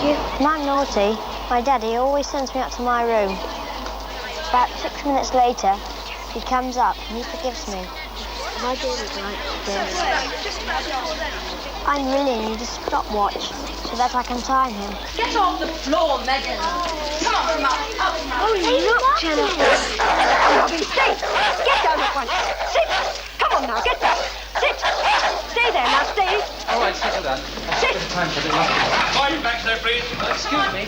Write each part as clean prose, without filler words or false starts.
you. When I'm naughty, my daddy always sends me up to my room. About 6 minutes later, he comes up and he forgives me. My daddy's like this. I'm really need a stopwatch so that I can time him. Get off the floor, Megan. Come on, up. Oh, look, Jennifer. Robin, stay. Get down at once. Sit. Come on now, get down. Sit. Stay there now, stay. All right, settle down. Sit. Time for the Point back there, please. Excuse me.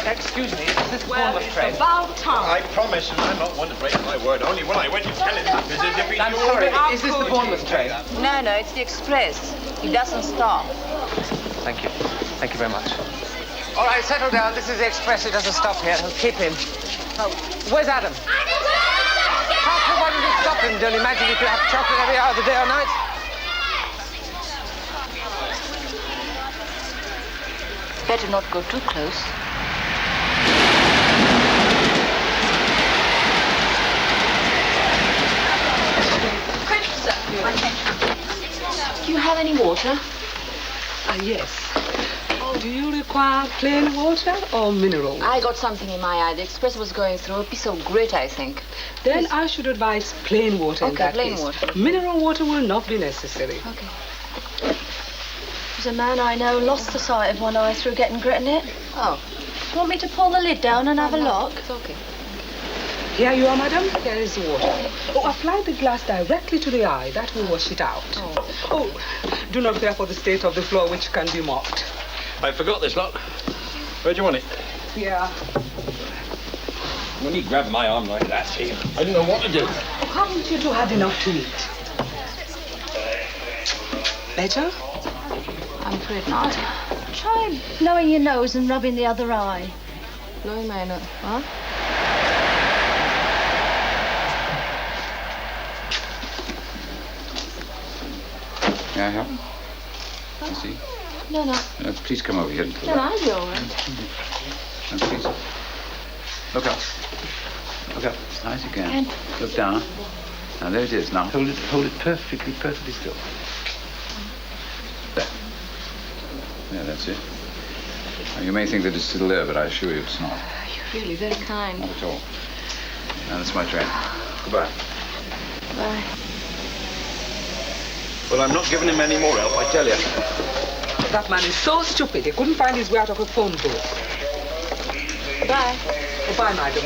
Excuse me, is this Bournemouth train? About time. I promise, and I'm not one to break my word. Only when I went to tell him that visit if he I'm knew sorry, already. is this the Bournemouth train? No, it's the express. He doesn't stop. Thank you. Thank you very much. All right, settle down. This is the express. It doesn't stop here. Keep him. Oh, where's Adam? How come why did you stop him? Don't imagine you could have chocolate every hour of the day or night. Better not go too close. Do you have any water? Yes. Do you require plain water or mineral? I got something in my eye. The express was going through. It'd be so great, I think. Then Please. I should advise plain water in Okay, that plain case. water. Mineral water will not be necessary. Okay. There's a man I know lost the sight of one eye through getting grit in it. Oh, Want me to pull the lid down and have a look? it's okay. Here you are, madam. Here is the water. Oh, apply the glass directly to the eye. That will wash it out. Oh, do not care for the state of the floor, which can be mopped. I forgot this lot. Where do you want it? Yeah. When he grabbed my arm like that, see, I didn't know what to do. Oh, haven't you two had enough to eat? Better? I'm afraid not. Try blowing your nose and rubbing the other eye. Blowing my nose. Huh? May I help? I see. No. Please come over here. No, I'll be all right. Please. Look up. Look up as high as you can. Look down. Now, there it is. Now, hold it perfectly still. There. Yeah, that's it. Now, you may think that it's still there, but I assure you it's not. You're really very kind. Not at all. Now, that's my train. Goodbye. Bye. Well, I'm not giving him any more help, I tell you. That man is so stupid. He couldn't find his way out of a phone booth. Bye. Goodbye, madam.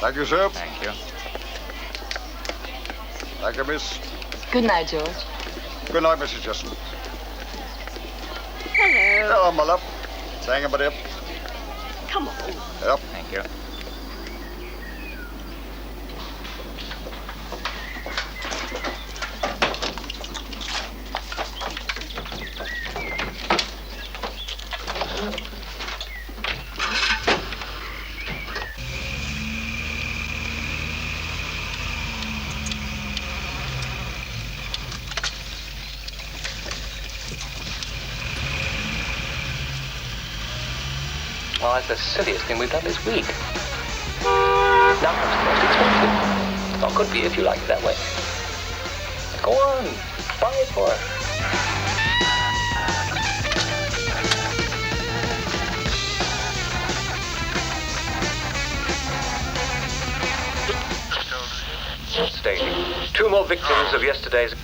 Thank you, sir. Thank you. Thank you, miss. Good night, George. Good night, Mrs. Justin. Hello. Hello, my love. Saying about it. Come on. Yep. Thank you. Well, that's the silliest thing we've done this week. That was the most expensive. It's not good for you if you like it that way. Go on, buy it for her. Stating 2 more victims of yesterday's...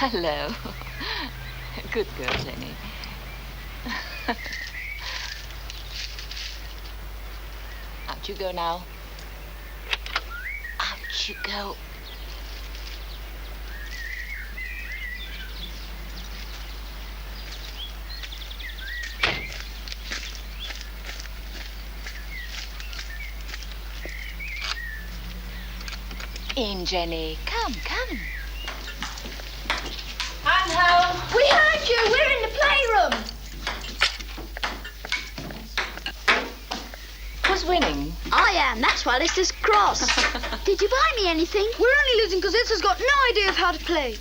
Hello. Good girl, Jenny. Out you go now. Out you go. In, Jenny. Come, come. I'm home. We heard you. We're in the playroom. Who's winning? I am. That's why this is cross. Did you buy me anything? We're only losing because Ilsa's got no idea of how to play.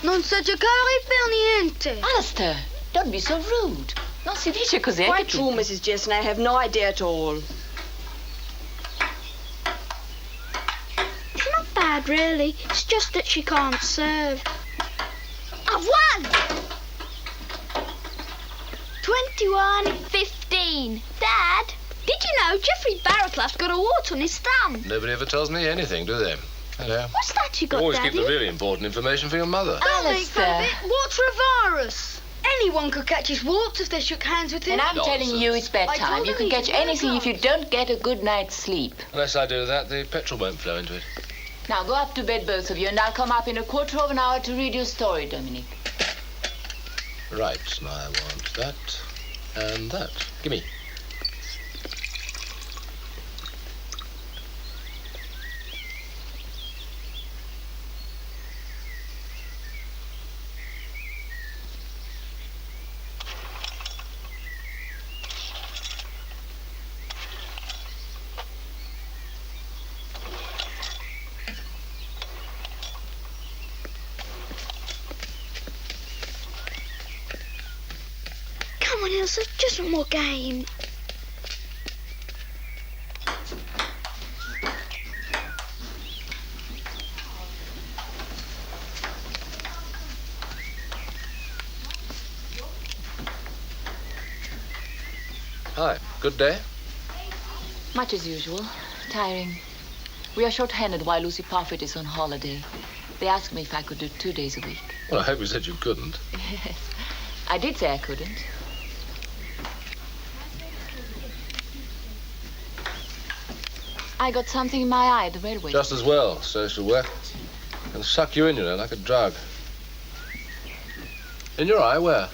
Non sa giocare per niente. Alistair, don't be so rude. Non si dice così. Quite true, Mrs. Jason. I have no idea at all. It's not bad, really. It's just that she can't serve. I've won. 21-15. Dad, did you know Geoffrey Barraclough's got a wart on his thumb? Nobody ever tells me anything, do they? Hello. What's that you got, Always Daddy? keep the really important information for your mother. Don't make fun of Alistair. it. Warts are a virus. Anyone could catch his warts if they shook hands with him. And I'm telling you it's I bedtime. told You him can he catch should wear anything if you don't get a good night's sleep. Unless I do that, the petrol won't flow into it. Now go up to bed, both of you, and I'll come up in a quarter of an hour to read your story, Dominic. Right, now I want that and that. Gimme. Come on, Ilsa, just one more game. Hi, good day? Much as usual. Tiring. We are short-handed while Lucy Parfitt is on holiday. They asked me if I could do 2 days a week. Well, I hope you said you couldn't. Yes. I did say I couldn't. I got something in my eye at the railway. Just as well, social work. Can suck you in, you know, like a drug. In your eye, where?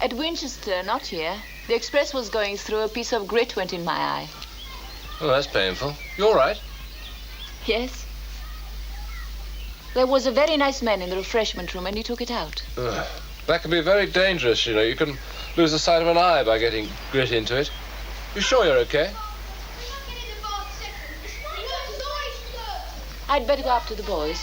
At Winchester, not here. The express was going through. A piece of grit went in my eye. Oh, that's painful. You all right? Yes. There was a very nice man in the refreshment room, and he took it out. Ugh. That can be very dangerous, you know. You can lose the sight of an eye by getting grit into it. You sure you're okay? I'd better go up to the boys.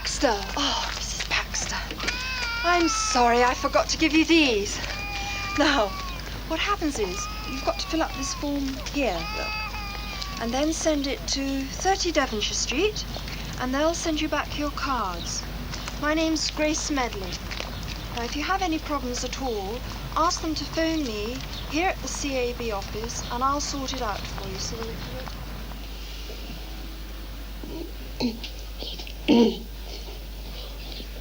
Baxter. Oh, Mrs. Baxter. I'm sorry I forgot to give you these. Now, what happens is you've got to fill up this form here, look. And then send it to 30 Devonshire Street, and they'll send you back your cards. My name's Grace Smedley. Now, if you have any problems at all, ask them to phone me here at the CAB office, and I'll sort it out for you so that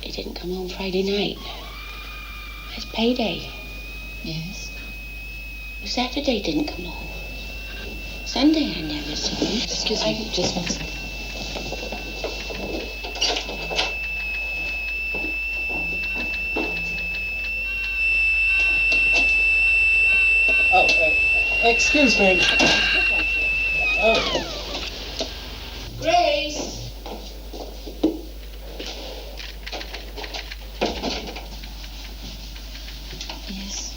He didn't come home Friday night. It's payday. Yes? Saturday didn't come home. Sunday I never saw him. Excuse me, just 1 second. Oh, excuse me. Oh. Grace! Yes?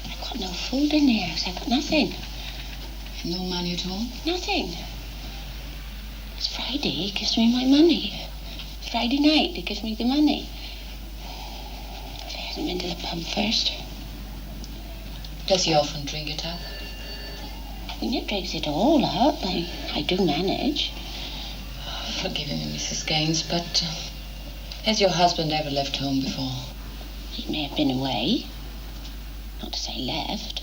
I've got no food in the house. I've got nothing. No money at all? Nothing. It's Friday, he gives me my money. Friday night, he gives me the money. If I hadn't been to the pub first. Does he often drink it up? He never drinks it all up. I do manage. Forgive me, Mrs. Gaines, but has your husband ever left home before? He may have been away. Not to say left.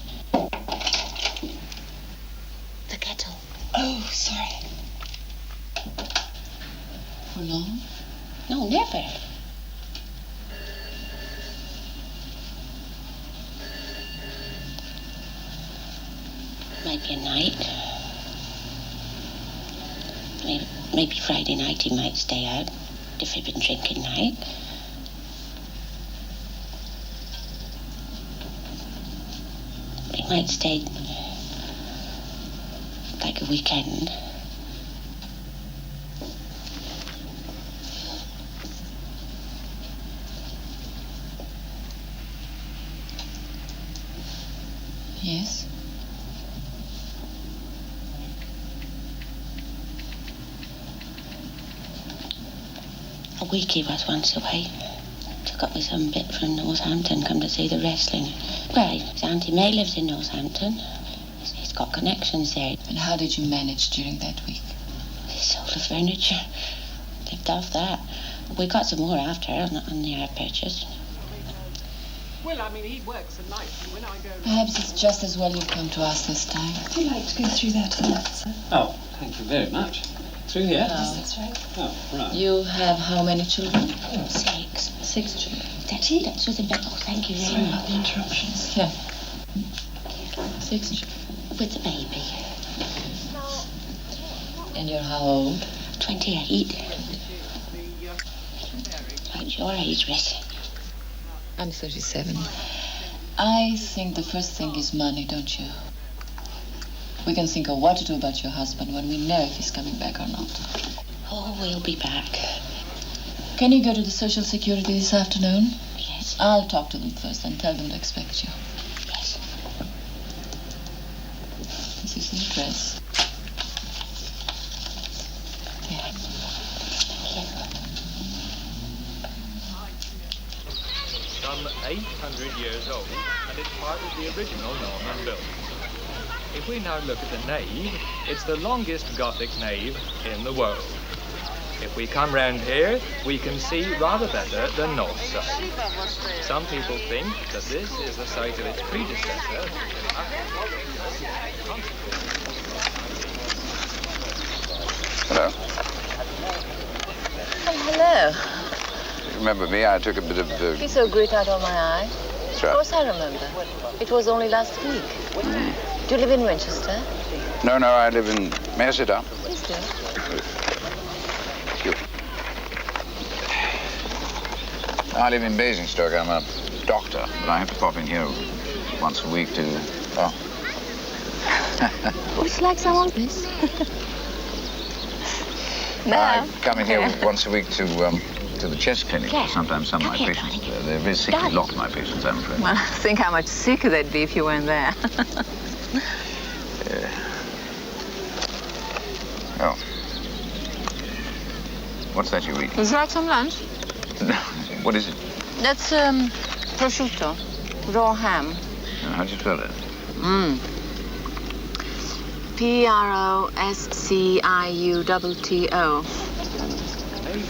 The kettle. Oh, sorry. For long? No, never. Might be a night. Maybe Friday night he might stay out if he'd been drinking night. He might stay like a weekend. Yes? A week he was once away. Took up with some bit from Northampton, come to see the wrestling. Well, his Auntie May lives in Northampton. He's got connections there. And how did you manage during that week? He sold the furniture. Lived off that. We got some more after on the purchase. Well, I mean, he works at night, and when I go... Perhaps it's just as well you've come to us this time. Would you like to go through that tonight, sir? Oh, thank you very much. Through here? Yes, that's right. Oh, right. You have how many children? 6. 6 children. That's with the bed. Oh, thank you very Sorry much. about the interruptions. Yeah. 6 children. With the baby. And you're how old? 28. About your age, Miss. I'm 37. I think the first thing is money, don't you? We can think of what to do about your husband when we know if he's coming back or not. Oh, we'll be back. Can you go to the Social Security this afternoon? Yes. I'll talk to them first and tell them to expect you. Yes. This is the address. Yeah. Some 800 years old, and it's part of the original Norman building. If we now look at the nave, it's the longest Gothic nave in the world. If we come round here, we can see rather better the north side. Some people think that this is the site of its predecessor. Hello. Oh, hello. You remember me? I took a bit of... You so great out of my eye. That's Of right. course I remember. It was only last week. Do you live in Winchester? No, I live in... May I sit down? Please do. Excuse me. I live in Basingstoke. I'm a doctor, but I have to pop in here once a week to... Oh. Looks like someone, please. I come in here once a week to the chest clinic. Yeah. Sometimes some of my Come here, patients... darling. they're very sickly, Darling. lot of my patients, I'm afraid. Well, think how much sicker they'd be if you weren't there. Oh. What's that you're reading? Would you like some lunch? No. What is it? That's prosciutto, raw ham. How'd you spell it? Prosciutto.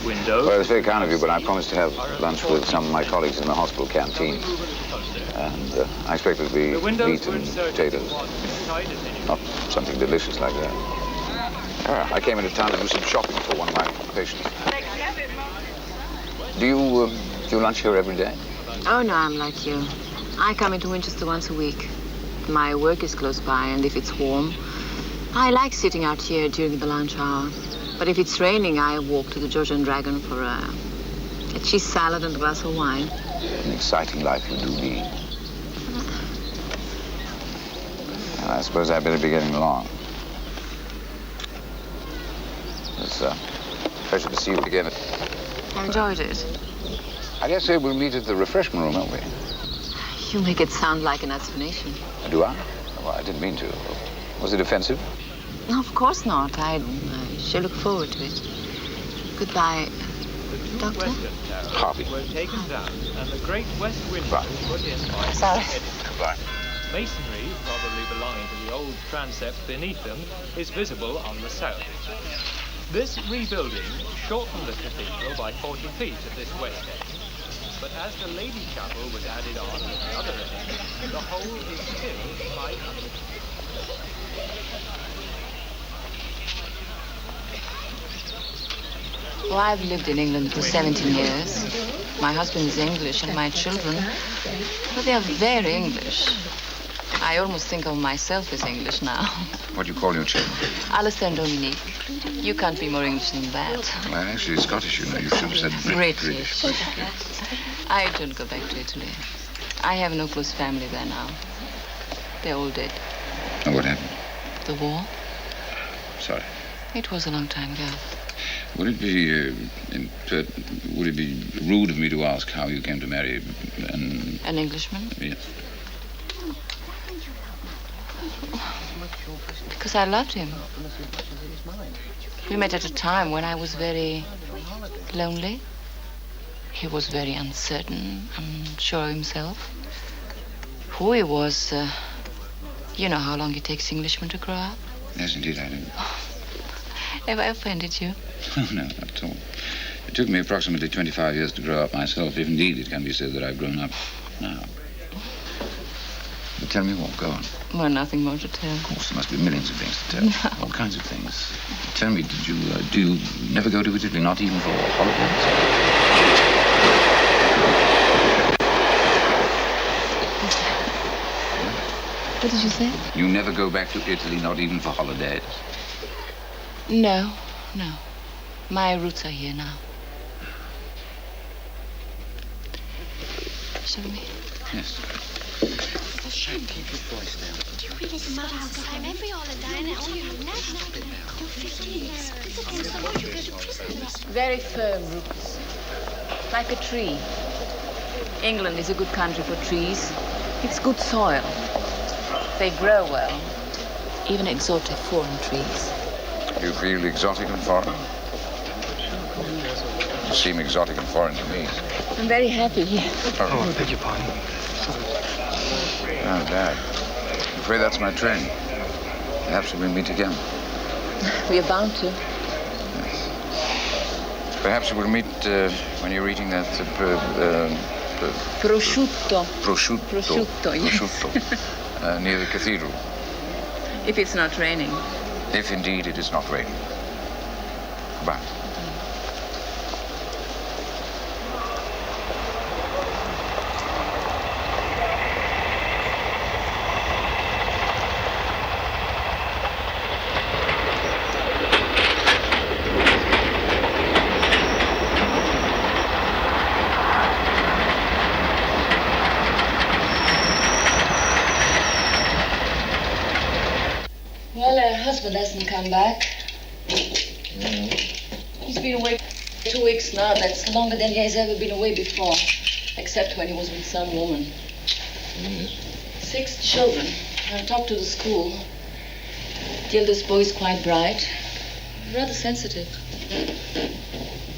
Window. Well, it's very kind of you, but I promised to have lunch with some of my colleagues in the hospital canteen. And I expect it'll be meat and potatoes. Not something delicious like that. I came into town to do some shopping for one of my patients. Do you lunch here every day? Oh, no, I'm like you. I come into Winchester once a week. My work is close by, and if it's warm, I like sitting out here during the lunch hour. But if it's raining, I walk to the George and Dragon for a cheese salad and a glass of wine. An exciting life you do lead. I suppose I better be getting along. It's a pleasure to see you again. I enjoyed it. I dare say we'll meet at the refreshment room, won't we? You make it sound like an explanation. Do I? Well, I didn't mean to. Was it offensive? No, of course not. I shall look forward to it. Goodbye, Doctor. Harvey. Were taken down and the great west window put in by Sorry. Goodbye. Masonry, probably belonging to the old transept beneath them, is visible on the south. This rebuilding shortened the cathedral by 40 feet at this west end, but as the Lady Chapel was added on at the other end, the whole is still 500 feet. Well, I've lived in England for 17 years. My husband is English and my children, well, they are very English. I almost think of myself as English now. What do you call your children? Alistair and Dominique. You can't be more English than that. Well, actually, Scottish, you know. You should have said British. I don't go back to Italy. I have no close family there now. They're all dead. And what happened? The war? Sorry. It was a long time ago. Would it be rude of me to ask how you came to marry an Englishman? Yes. Because I loved him. We met at a time when I was very lonely. He was very uncertain, unsure of himself. Who he was, you know how long it takes Englishmen to grow up? Yes, indeed, I do. Have I offended you? Oh, no, not at all. It took me approximately 25 years to grow up myself, if indeed it can be said that I've grown up now. But tell me more, go on. Well, nothing more to tell. Of course, there must be millions of things to tell. No. All kinds of things. Tell me, do you never go to Italy, not even for holidays? What did you say? You never go back to Italy, not even for holidays? No. My roots are here now. Shall we? Yes. Keep your voice down. Do you really smell outside every holiday and all you never do 15 years? It's against the law, you go to prison. Very firm roots. Like a tree. England is a good country for trees. It's good soil. They grow well. Even exotic foreign trees. You feel exotic and foreign? You seem exotic and foreign to me. I'm very happy here. Oh, I beg your pardon. Oh, Dad. I'm afraid that's my train. Perhaps we'll meet again. We're bound to. Yes. Perhaps we'll meet when you're eating that prosciutto. Prosciutto, yes. Prosciutto. Near the cathedral. If it's not raining. If indeed it is not raining. Goodbye. Well, her husband hasn't come back. He's been away 2 weeks now. That's longer than he has ever been away before. Except when he was with some woman. 6 children. I talked to the school. The eldest boy is quite bright. Rather sensitive.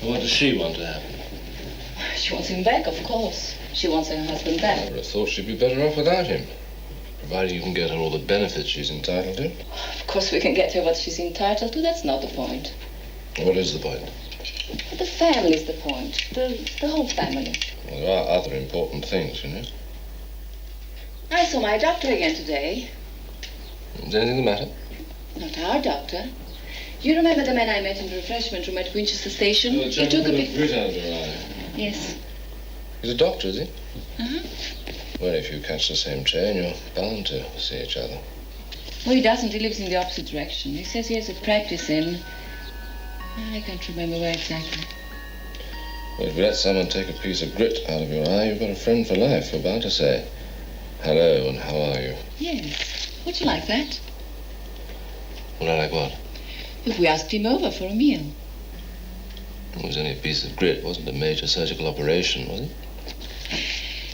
What does she want to happen? She wants him back, of course. She wants her husband I back. would have thought she'd be better off without him. Provided you can get her all the benefits she's entitled to. Of course we can get her what she's entitled to. That's not the point. What is the point? The family's the point. The whole family. Well, there are other important things, you know. I saw my doctor again today. Is anything the matter? Not our doctor. You remember the man I met in the refreshment room at Winchester Station? He took a grit out of your eye. Yes. He's a doctor, is he? Uh-huh. Well, if you catch the same train, you're bound to see each other. Well, he doesn't. He lives in the opposite direction. He says he has a practice in... I can't remember where exactly. Well, if you let someone take a piece of grit out of your eye, you've got a friend for life. You're bound to say, hello, and how are you? Yes. Would you like that? Well, I like what? If we asked him over for a meal. It was only a piece of grit. It wasn't a major surgical operation, was it?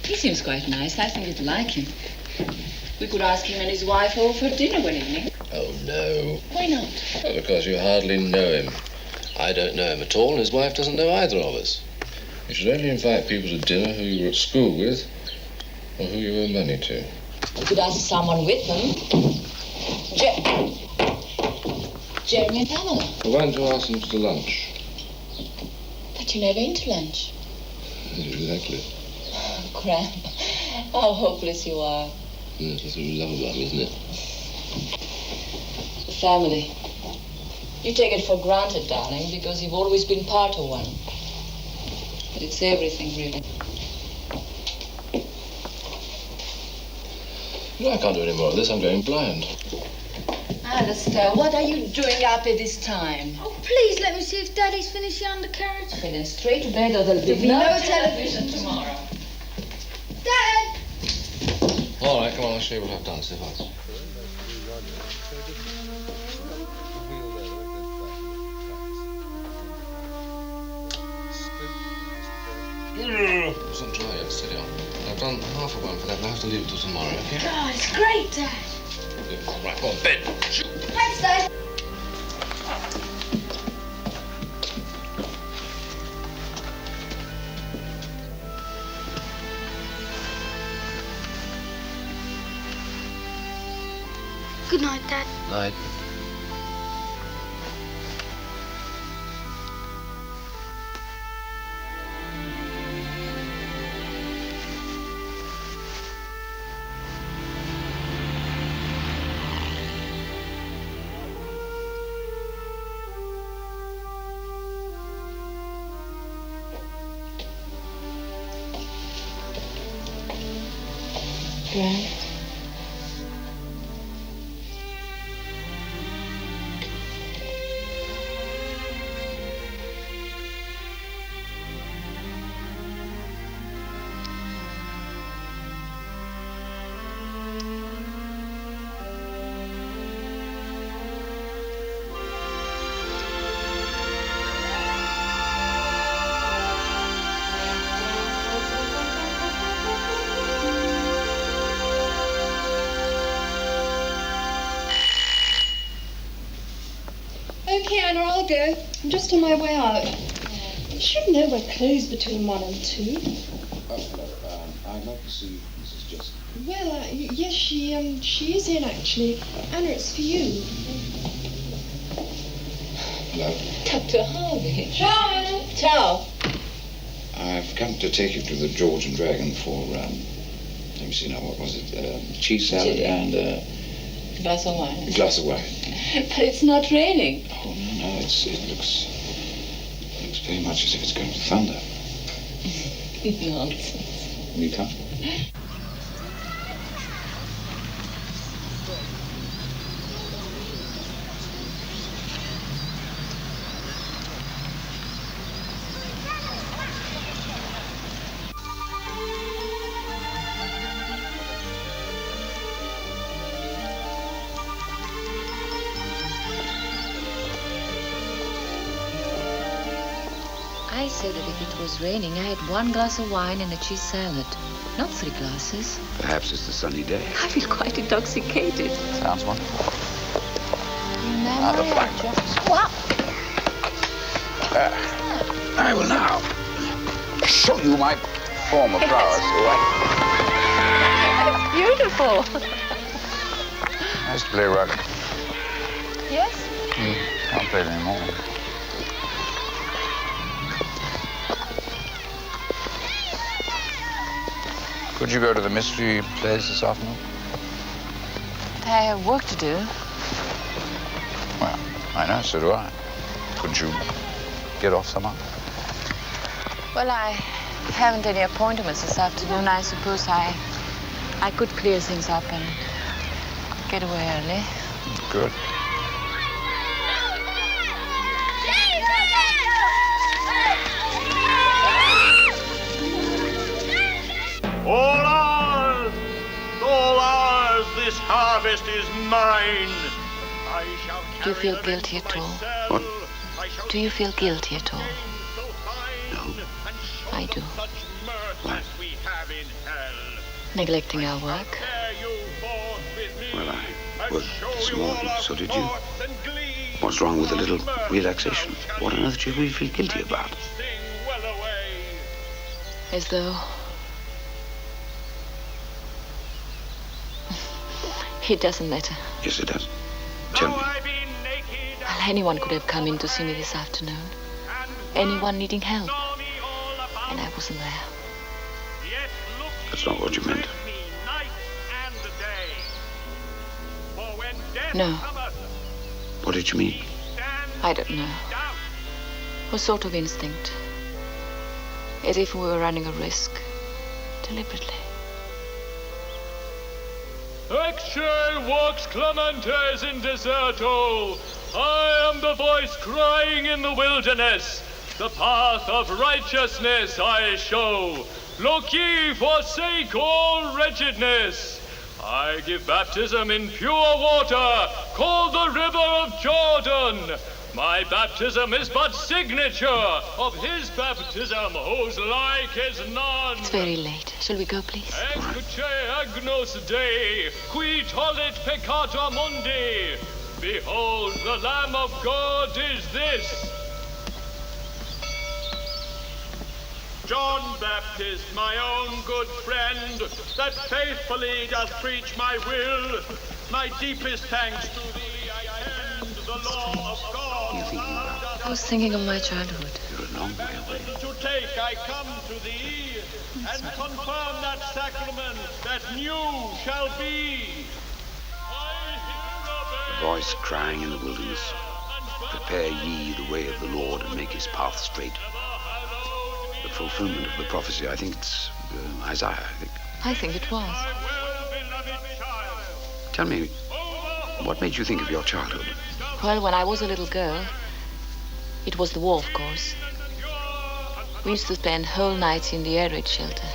He seems quite nice. I think you'd like him. We could ask him and his wife over for dinner one evening. Oh, no. Why not? Well, because you hardly know him. I don't know him at all, and his wife doesn't know either of us. You should only invite people to dinner who you were at school with, or who you owe money to. We could ask someone with them. Jeremy and Pamela. Well, why don't you ask them to lunch? But you never into lunch. Exactly. Cram. How hopeless you are. Yes, that's what we love about him, isn't it? The family. You take it for granted, darling, because you've always been part of one. But it's everything, really. No, I can't do any more of this. I'm going blind. Alistair, what are you doing up at this time? Oh, please let me see if Daddy's finished the undercarriage. Okay, then straight to bed or there'll be no television tomorrow. Dad! All right, come on, I'll show you what I've done, Stefan. Wasn't dry yet, steady on. I've done half of one for that, and I'll have to leave it till tomorrow, okay? God, it's great, Dad. Right, go on, bed. Shoot. Thanks, Dad. Good night, Dad. Night. Gran. Okay, Anna, I'll go. I'm just on my way out. You should know we're closed between 1 and 2. I'd like to see Mrs. Jessup. Well, yes, she is in, actually. Anna, it's for you. Hello. Dr. Harvey. Ciao. Ciao. I've come to take you to the George and Dragon for, let me see now, what was it? Cheese salad and Glass of wine. a glass of wine. But it's not raining. Oh, no, it looks very much as if it's going to thunder. Nonsense. Will you come? I said that if it was raining, I had 1 glass of wine and a cheese salad. Not 3 glasses. Perhaps it's a sunny day. I feel quite intoxicated. Sounds wonderful. Remember, the I black just... What? I will now show you my form of flowers, all right? Beautiful. I used to play rugby. Yes? Can't play it anymore. Could you go to the mystery plays this afternoon? I have work to do. Well, I know, so do I. Could you get off somehow? Well, I haven't any appointments this afternoon. I suppose I could clear things up and get away early. Good. All ours, this harvest is mine. Do you feel guilty at all? What? Do you feel guilty at all? No. I do. Why? Neglecting our work. Well, I worked this morning, so did you. What's wrong with a little relaxation? What on earth do you feel guilty about? As though... It doesn't matter. Yes, it does. Tell me. Well, anyone could have come in to see me this afternoon. Anyone needing help. And I wasn't there. That's not what you meant. No, What did you mean? I don't know. It was sort of instinct. As if we were running a risk. Deliberately. Ecce vox clementes in deserto. I am the voice crying in the wilderness. The path of righteousness I show. Look ye, forsake all wretchedness. I give baptism in pure water, called the river of Jordan. My baptism is but signature of his baptism, whose like is none. It's very late. Shall we go, please? Ecce agnos Dei, qui tollit peccata mundi. Behold, the Lamb of God is this. John Baptist, my own good friend, that faithfully doth preach my will, my deepest thanks to thee I send the law of God. You're thinking about? I was thinking of my childhood. You're a long way away. To take I come to thee, and confirm that sacrament that new shall be. A voice crying in the wilderness. Prepare ye the way of the Lord and make his path straight. The fulfillment of the prophecy, I think it's Isaiah, I think it was. Tell me, what made you think of your childhood? Well, when I was a little girl, it was the war, of course. We used to spend whole nights in the air raid shelter.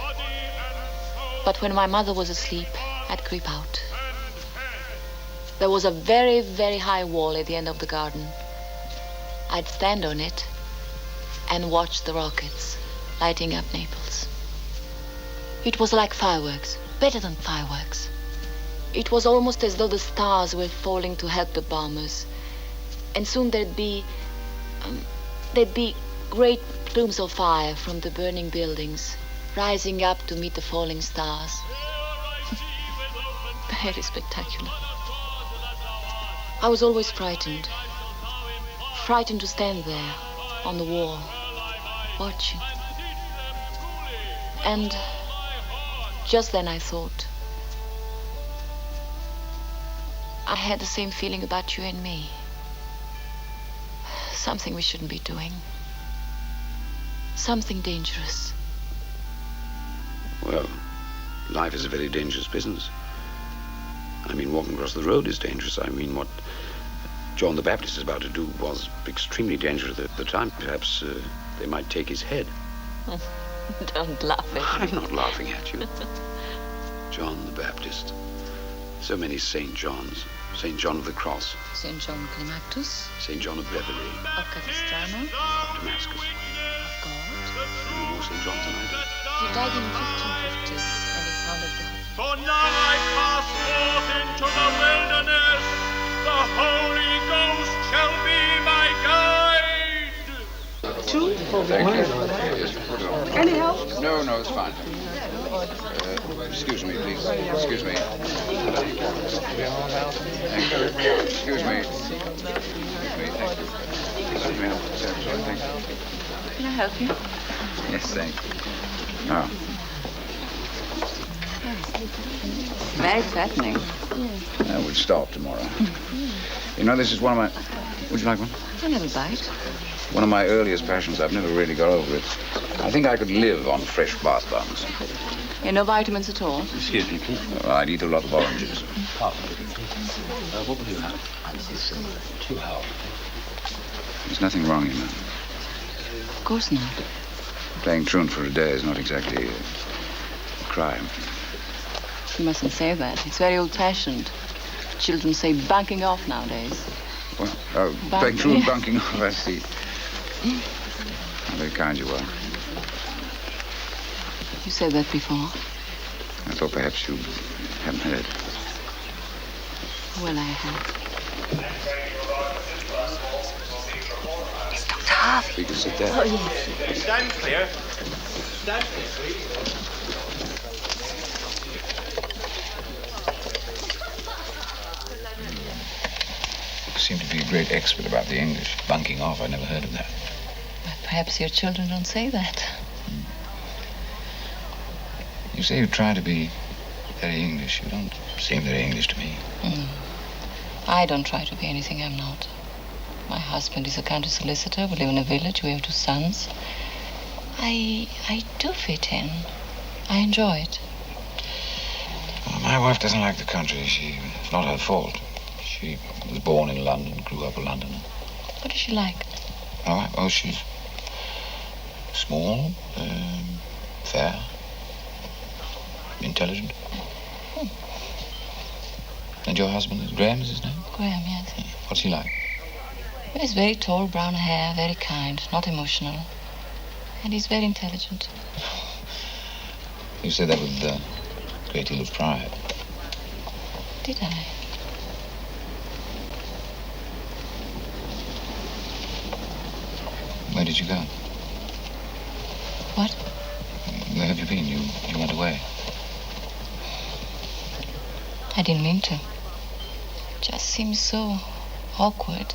But when my mother was asleep, I'd creep out. There was a very, very high wall at the end of the garden. I'd stand on it and watch the rockets lighting up Naples. It was like fireworks, better than fireworks. It was almost as though the stars were falling to help the bombers. And soon there'd be great plumes of fire from the burning buildings, rising up to meet the falling stars. Very spectacular. I was always frightened. Frightened to stand there on the wall, watching. And just then I thought, I had the same feeling about you and me. Something we shouldn't be doing. Something dangerous. Well, life is a very dangerous business. I mean, walking across the road is dangerous. I mean, what John the Baptist is about to do was extremely dangerous at the time. Perhaps they might take his head. Don't laugh at me. I'm not laughing at you. John the Baptist. So many St. Johns. St. John of the Cross. St. John Climactus. St. John of Beverley. Of Capistrano. Of Damascus. Of God. You know more St. Johns than I do. He died in 1550 and he founded God. For now I pass forth into the wilderness. The Holy Ghost shall be my guide. Two Thank you. Yes, put it on. Any help? No, it's fine. Excuse me, please. Excuse me. Thank you. Excuse me. Let me help. Thank you. Can I help you? Yes, thank you. Oh. Very threatening. We'll start tomorrow. You know, this is one of my... Would you like one? A little bite. One of my earliest passions. I've never really got over it. I think I could live on fresh bath bombs. No vitamins at all? Excuse me, please. I'd eat a lot of oranges. What will you have? It's 2 hours. There's nothing wrong, you know. Of course not. Playing truant for a day is not exactly a crime. You mustn't say that. It's very old-fashioned. Children say bunking off nowadays. Well, playing truant, bunking off, I see. How very kind you are. You said that before. I thought perhaps you haven't heard. Well, I have. It's Dr. Harvey. We can sit there. Oh, yes. Stand clear. Stand clear, please. You seem to be a great expert about the English. Bunking off, I never heard of that. But perhaps your children don't say that. You say you try to be very English. You don't seem very English to me. I don't try to be anything I'm not. My husband is a country solicitor. We live in a village. We have 2 sons. I do fit in. I enjoy it. Well, my wife doesn't like the country. It's not her fault. She was born in London, grew up a Londoner. What does she like? Oh, she's small, fair, intelligent. And your husband is Graham, is his name? Graham, yes. Yeah. What's he like? He's very tall, brown hair, very kind, not emotional. And he's very intelligent. You said that with a great deal of pride. Did I? Where did you go? What? Where have you been? You went away. I didn't mean to. It just seems so awkward.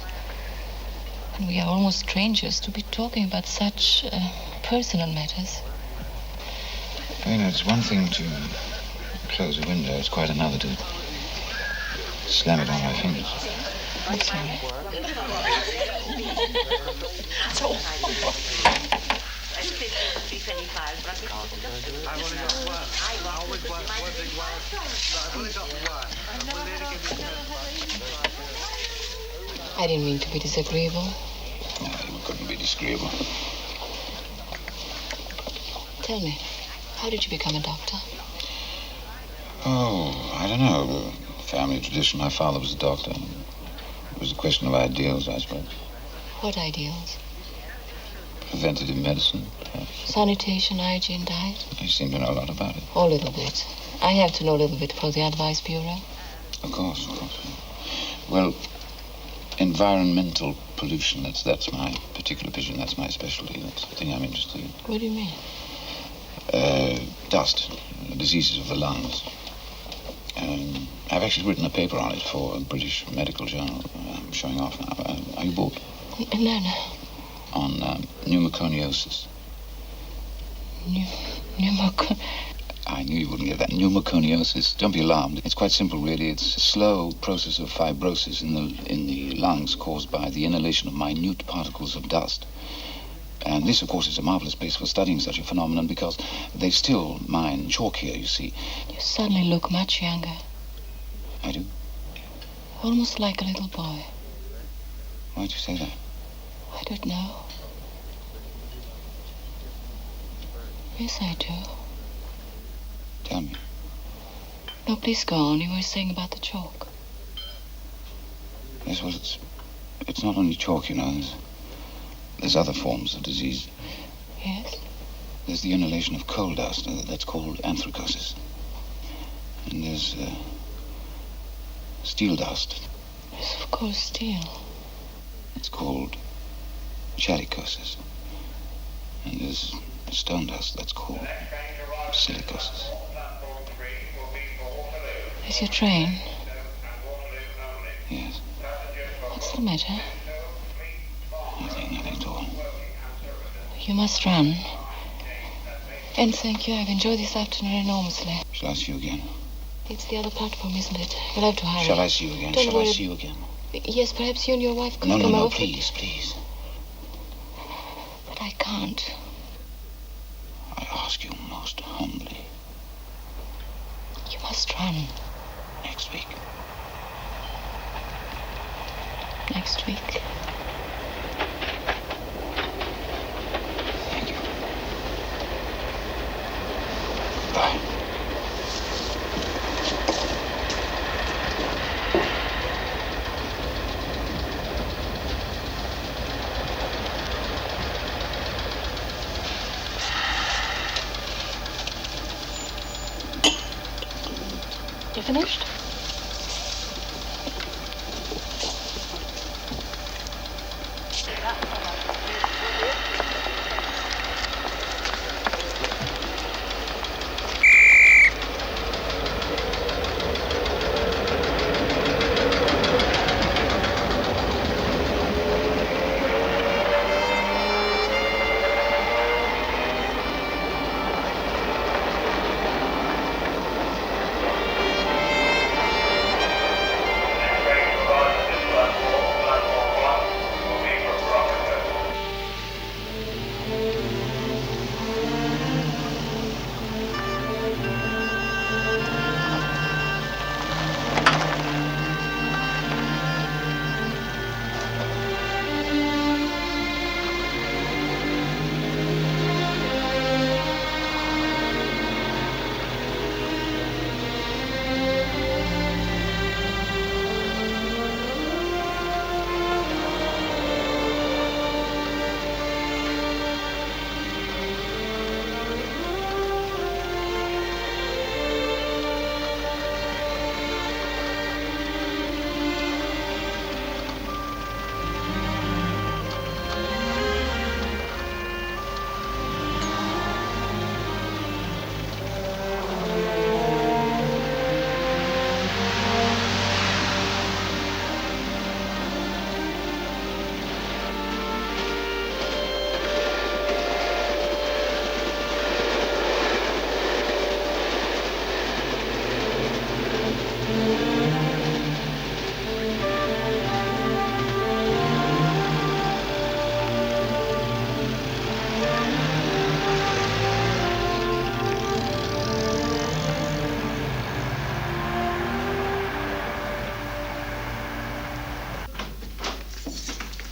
And we are almost strangers to be talking about such personal matters. You know, it's one thing to close a window. It's quite another to slam it on my fingers. I'm sorry. I didn't mean to be disagreeable. No, you couldn't be disagreeable. Tell me, how did you become a doctor? Oh, I don't know. The family tradition. My father was a doctor. It was a question of ideals, I suppose. What ideals? Preventative medicine, perhaps. Sanitation, hygiene, diet? You seem to know a lot about it. Oh, a little bit. I have to know a little bit for the Advice Bureau. Of course. Well, environmental pollution, that's my particular vision. That's my specialty. That's the thing I'm interested in. What do you mean? Dust, diseases of the lungs. I've actually written a paper on it for a British medical journal. I'm showing off now. Are you bored? No. On pneumoconiosis. I knew you wouldn't get that. Pneumoconiosis. Don't be alarmed. It's quite simple, really. It's a slow process of fibrosis in the lungs caused by the inhalation of minute particles of dust. And this, of course, is a marvelous place for studying such a phenomenon because they still mine chalk here, you see. You suddenly look much younger. I do? Almost like a little boy. Why'd you say that? I don't know. Yes, I do. Tell me. No, please go on. You were saying about the chalk. Yes, well, it's not only chalk, you know. There's other forms of disease. Yes? There's the inhalation of coal dust. That's called anthracosis. And there's steel dust. Yes, of course, steel. It's called chalicosis. And there's stone dust, that's cool. Silicasis. Is your train? Yes. What's the matter? Nothing at all. You must run. And thank you. I've enjoyed this afternoon enormously. Shall I see you again? It's the other platform, isn't it? You'll have to hurry. Shall I see you again? Don't Shall worry. I see you again? Yes, perhaps you and your wife could No, come over. please, please. But I can't. I ask you most humbly. You must run. Next week. Next week. Thank you. Bye. You finished?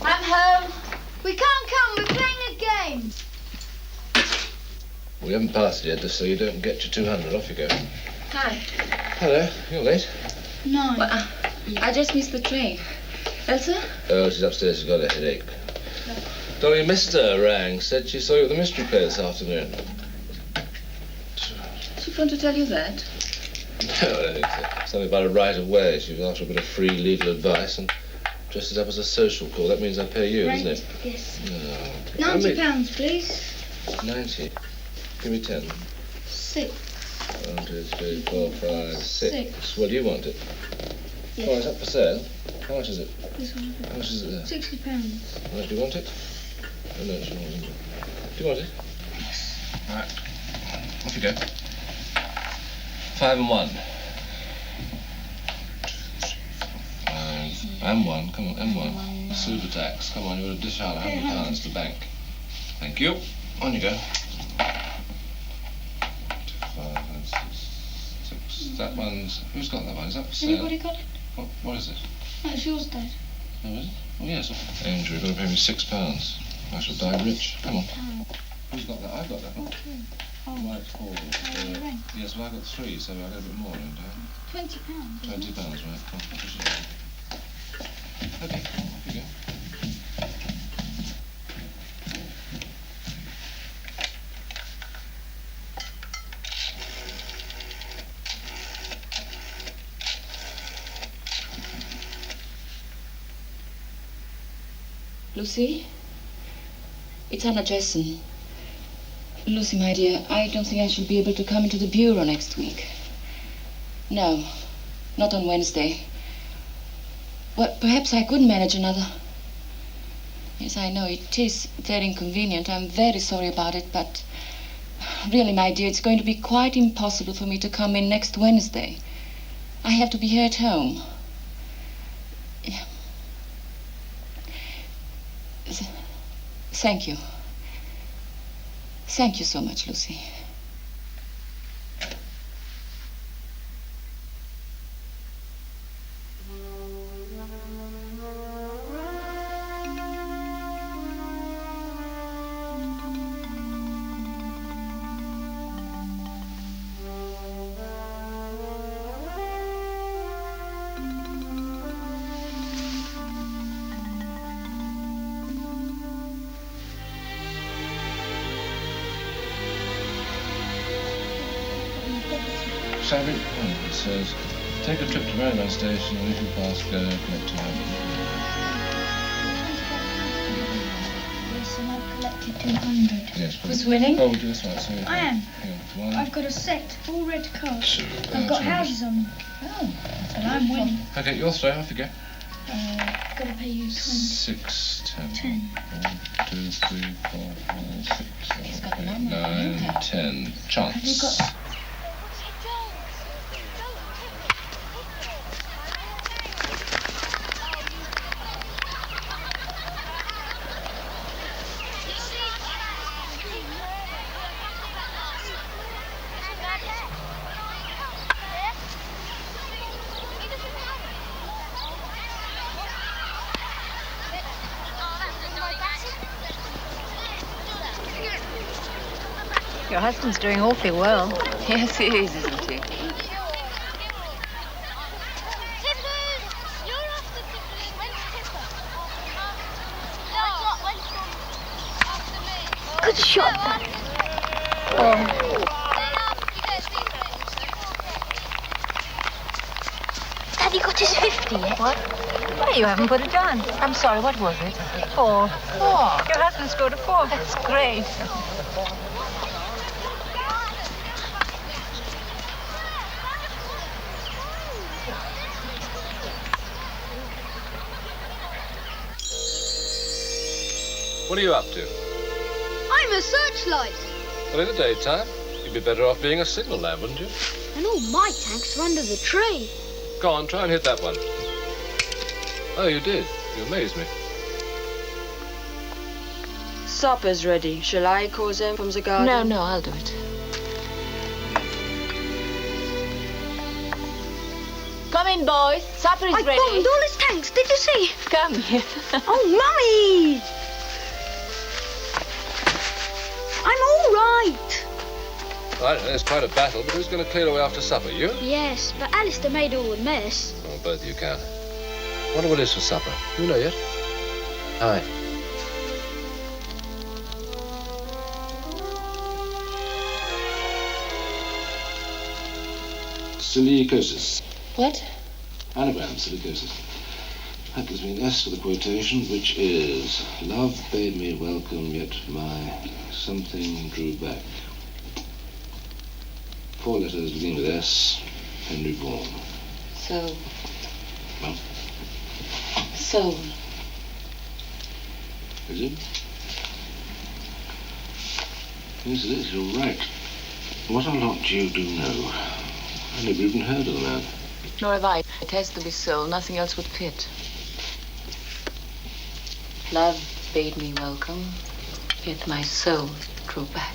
I'm home. We can't come. We're playing a game. We haven't passed it yet, so you don't get your 200. Off you go. Hi. Hello, you're late. No. Well, I just missed the train. Elsa? Oh, she's upstairs. She's got a headache. Dolly, Mr. rang. Said she saw you at the mystery play this afternoon. She phoned to tell you that? No, I don't think so. Something about a right of way. She was after a bit of free legal advice and dressed it up as a social call. That means I pay you, Right. isn't it? Yes. No. £90, please. 90. Give me 10. 6. 1, 2, 3, 4, 5, 6. 6. Well, do you want it? Yes. Oh, it's up for sale. How much is it? This one. How much is it there? £60. Well, do you want it? Oh, no, it's wrong, isn't it? Do you want it? Yes. All right. Off you go. 5 and 1. 5 and 1. Come on, and 1. Super tax. Come on, you've got to dish out £100 to the bank. Thank you. On you go. 2, 5, 6. That one's... Who's got that one? Is that for sale? Anybody got it? What is it? That's yours, Dad. Oh, is it? Oh, yes. Angel, you're going to pay me £6. I shall die rich. Come on. Who's got that? I've got that one. White Hall. Yes, well, I got 3, so I got a bit more, don't I? £20. £20, right. Come on, push it on. Okay, off you go. Lucy? It's Anna Jessen. Lucy, my dear, I don't think I shall be able to come into the bureau next week. No, not on Wednesday. Well, perhaps I could manage another. Yes, I know, it is very inconvenient. I'm very sorry about it, but really, my dear, it's going to be quite impossible for me to come in next Wednesday. I have to be here at home. Thank you. Thank you so much, Lucy. Savage Point, it says, take a trip to railway station and if you pass, go connect to London. Yes, and I've collected 200. Yes, please. Who's winning? Oh, that's right. So I am. Yeah, one. I've got a set, all red cards. Two. I've got Two. houses on them. Oh. And I'm winning. Okay, your throw, off you go. I've got to pay you 20. 6, 10. 10. 1, 2, 3, 4, 5, 6, 7, 8, 9, 10. Have you Chance. got... Your husband's doing awfully well. Yes, he is, isn't he? Good shot. Have you got his 50 yet? What? Well, you haven't put it on. I'm sorry, what was it? 4. 4. Your husband scored a 4. That's great. What are you up to? I'm a searchlight. Well, in the daytime, you'd be better off being a signal lamp, wouldn't you? And all my tanks are under the tree. Go on, try and hit that one. Oh, you did. You amazed me. Supper's ready. Shall I call them from the garden? No, I'll do it. Come in, boys. Supper is ready. I bombed all his tanks. Did you see? Come here. Oh, Mummy! I'm all right. Right, there's quite a battle, but who's going to clear away after supper? You? Yes, but Alistair made all the mess. Oh, both of you can. Wonder what it is for supper. You know yet? Hi. Silicosis. What? Anagram, silicosis. That gives me an S for the quotation, which is, love bade me welcome, yet my something drew back. 4 letters begin with S. Henry Vaughan. So. Well? So. Is it? Yes, it is. You're right. What a lot you do know. I never even heard of the man. Nor have I. It has to be soul. Nothing else would fit. Love bade me welcome, yet my soul drew back.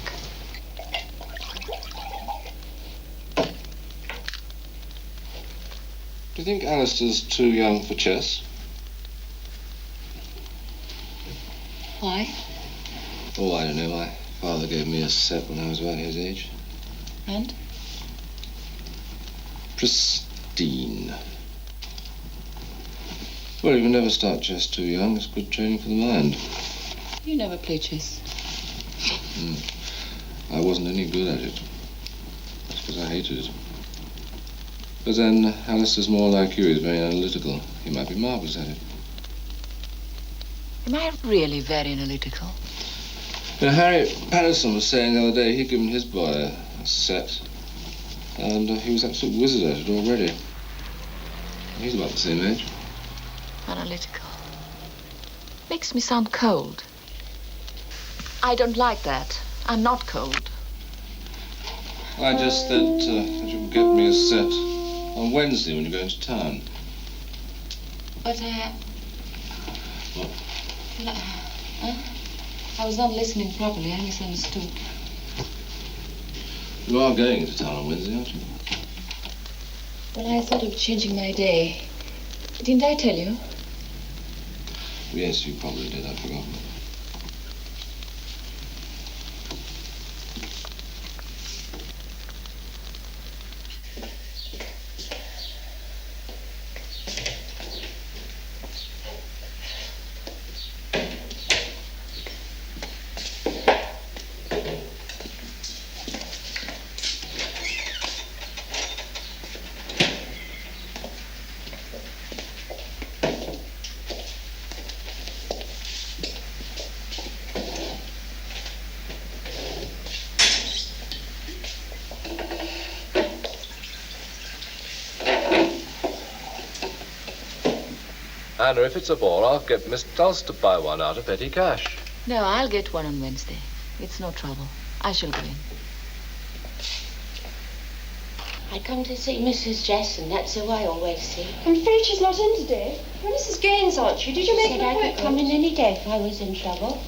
Do you think Alistair's too young for chess? Why? Oh, I don't know. My father gave me a set when I was about his age. And? Pristine. Well, you can never start chess too young. It's good training for the mind. You never play chess. I wasn't any good at it. That's because I hated it. But then, Alistair's more like you. He's very analytical. He might be marvellous at it. Am I really very analytical? Harry Patterson was saying the other day he'd given his boy a set, and he was absolute wizard at it already. He's about the same age. Analytical. Makes me sound cold. I don't like that. I'm not cold. I just said that you could get me a set on Wednesday when you go into town. But, What? I was not listening properly. I misunderstood. You are going into town on Wednesday, aren't you? Well, I thought of changing my day. Didn't I tell you? Yes, you probably did. I'd forgotten. Anna, if it's a ball, I'll get Miss Dulce to buy one out of petty cash. No, I'll get one on Wednesday. It's no trouble. I shall go in. I come to see Mrs. Jesson. That's who I always see. I'm afraid she's not in today. You're Mrs. Gaines, aren't you? Did you make an Said I appointment? could come in any day if I was in trouble.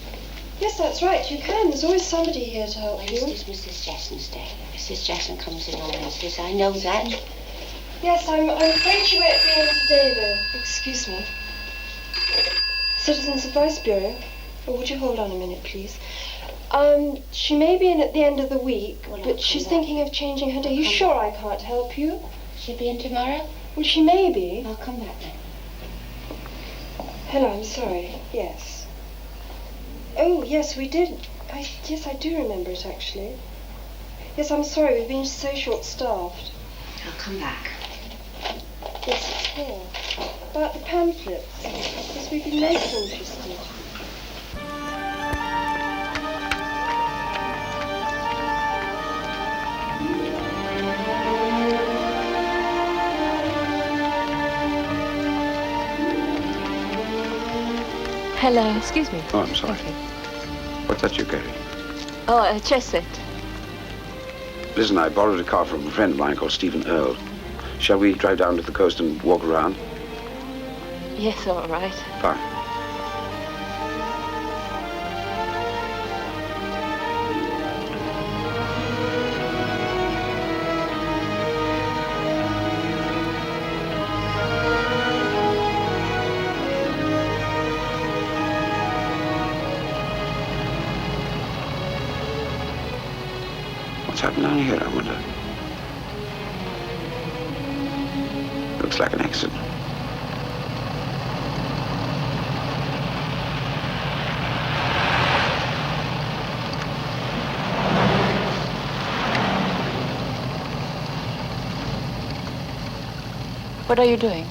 Yes, that's right. You can. There's always somebody here to help you. Wednesday's Mrs. Jesson's day. Mrs. Jesson comes in on Wednesdays. I know that. Yes, I'm afraid she won't be in today, though. Excuse me. Citizens Advice Bureau. Oh, would you hold on a minute, please? She may be in at the end of the week, but she's thinking of changing her day. Are you sure I can't help you? She'll be in tomorrow? Well, she may be. I'll come back then. Hello, I'm sorry. Yes. Oh, yes, we did. Yes, I do remember it, actually. Yes, I'm sorry. We've been so short-staffed. I'll come back. Yes, it's here. About the pamphlets. Yes, we've been most interested. Hello. Excuse me. Oh, I'm sorry. What's that you carry? Oh, a chess set. Listen, I borrowed a car from a friend of mine called Stephen Earle. Shall we drive down to the coast and walk around? Yes, all right. Fine. What's happened down here, I wonder? Looks like an accident. What are you doing?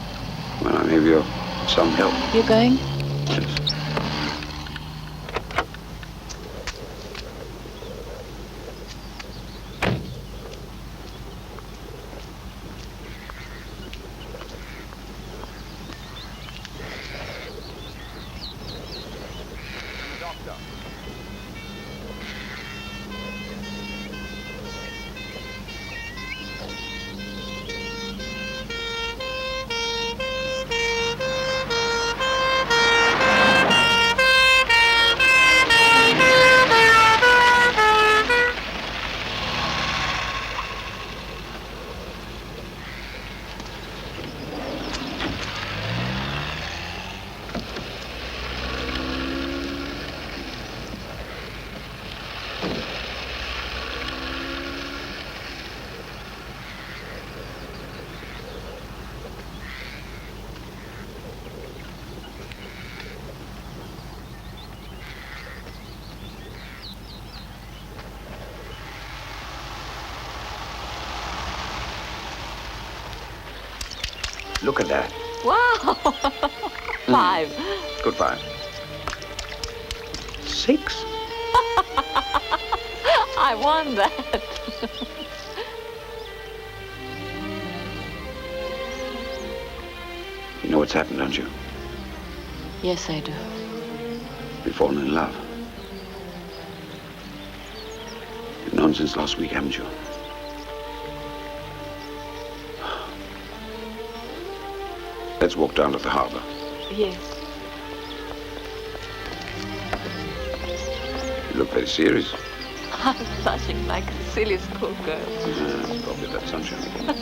Well, I may be of some help. You going? Yes. Look at that. Wow. 5. Good five. 6. I want that. You know what's happened, don't you? Yes, I do. You've fallen in love. You've known since last week, haven't you? Let's walk down to the harbor. Yes. You look very serious. I'm blushing like a silly schoolgirl. Probably that sunshine again.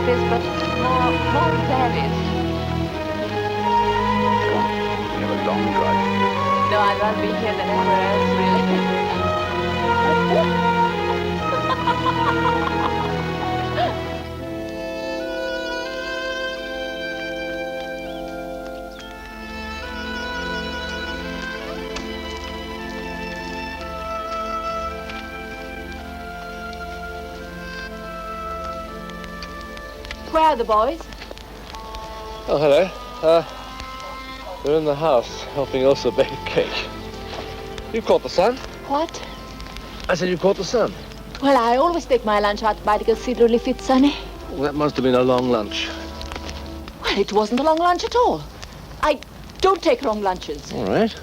This, but more varied. We have a long drive. No, I'd rather be here than anywhere else, Where are the boys? Oh, hello. They're in the house helping Elsa bake a cake. You caught the sun? What? I said you caught the sun. Well, I always take my lunch out by the cathedral if it's sunny. Well, that must have been a long lunch. Well, it wasn't a long lunch at all. I don't take long lunches. All right.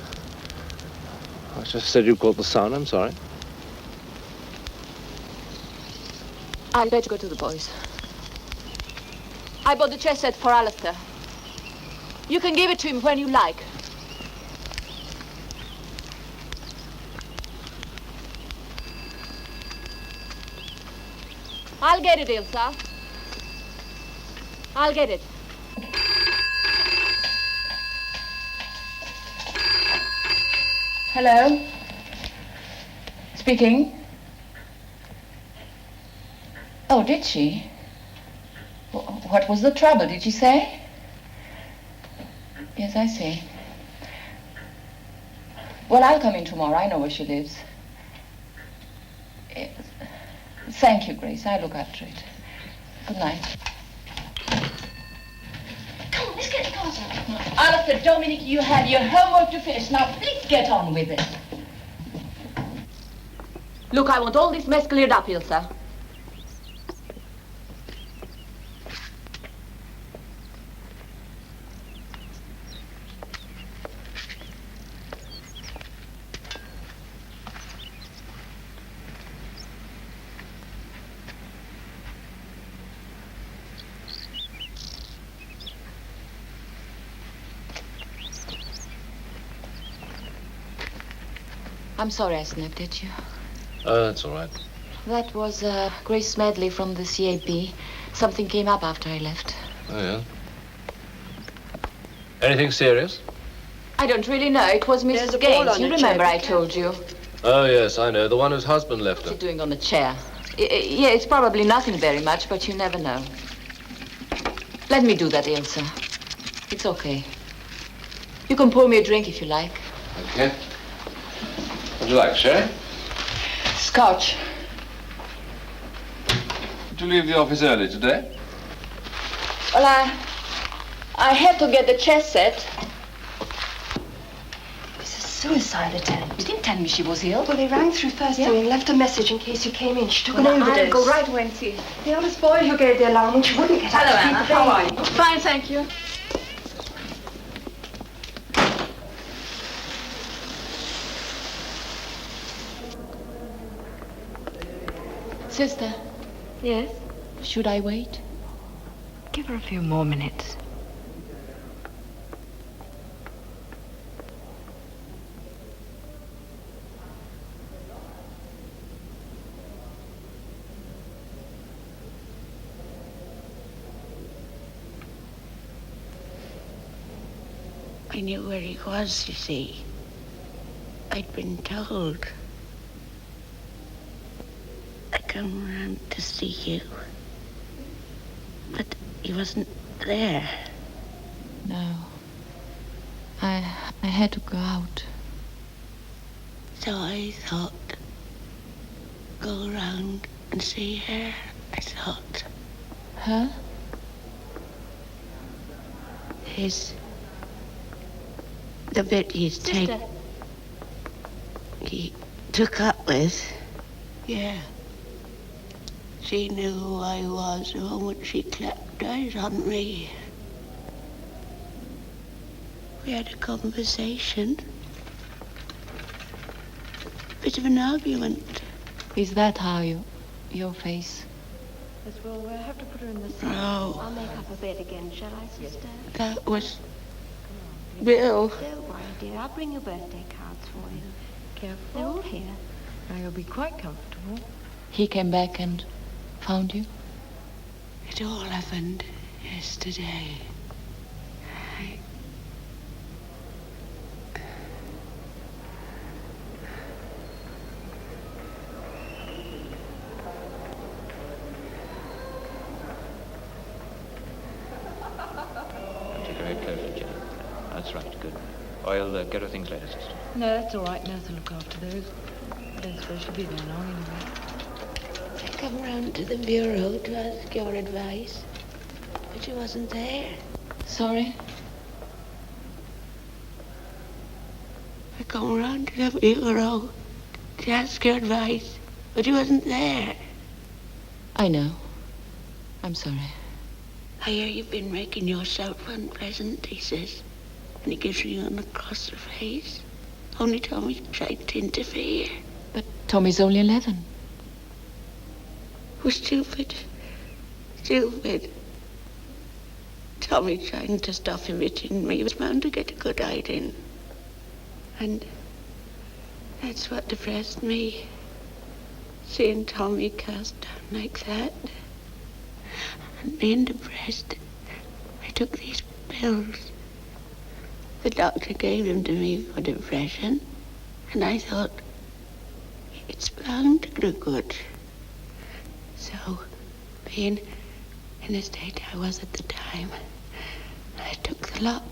I just said you caught the sun. I'm sorry. I'd better go to the boys. I bought the chess set for Alistair. You can give it to him when you like. I'll get it, Ilsa. I'll get it. Hello? Speaking? Oh, did she? What was the trouble, did she say? Yes, I see. Well, I'll come in tomorrow. I know where she lives. Yes. Thank you, Grace. I'll look after it. Good night. Come on, let's get the cars out. Alistair, Dominic, you have your homework to finish. Now, please get on with it. Look, I want all this mess cleared up, Ilsa. I'm sorry I snapped at you. Oh, that's all right. That was Grace Smedley from the CAP. Something came up after I left. Oh, yeah. Anything serious? I don't really know. It was There's Mrs. a ball Gaines. on You the remember chair. I told you. Oh, yes, I know. The one whose husband left her. What's she doing on the chair? Yeah, it's probably nothing very much, but you never know. Let me do that, Ilsa. It's okay. You can pour me a drink if you like. Okay. What'd you like, sherry? Scotch. Did you leave the office early today? Well, I had to get the chess set. It's a suicide attempt. You didn't tell me she was ill. Well, they rang through first thing and left a message in case you came in. She took an Well, overdose. I'll go right away and see. The eldest boy who gave the alarm when she wouldn't get out. Hello, to feed Anna. the How are baby. you? Fine, thank you. Sister. Yes? Should I wait? Give her a few more minutes. I knew where he was, you see. I'd been told. I come round to see you. But he wasn't there. No. I had to go out. So I thought, go around and see her, I thought. Her? The bit he's taken. He took up with. Yeah. She knew who I was the moment she clapped eyes on me. We had a conversation. Bit of an argument. Is that how your face? Yes, well, we'll have to put her in the sun. No. I'll make up a bed again, shall I, sister? That was Bill. Don't worry, dear. I'll bring your birthday cards for you. Careful. They're all here. Now you'll be quite comfortable. He came back and found you? It all happened yesterday. Take her head carefully, Jenny. That's right, good. I'll get her things later, sister. No, that's all right. Nurse will look after those. I don't suppose she'll be there long anyway. I come round to the bureau to ask your advice, but you wasn't there. Sorry? I come round to the bureau to ask your advice, but you wasn't there. I know. I'm sorry. I hear you've been making yourself unpleasant, he says, and he gives you an across the face. Only Tommy tried to interfere. But Tommy's only 11. Oh, stupid. Stupid. Tommy trying to stop him hitting me was bound to get a good hiding. And that's what depressed me. Seeing Tommy cast down like that. And being depressed, I took these pills. The doctor gave them to me for depression. And I thought, it's bound to do good. So, being in the state I was at the time, I took the lot.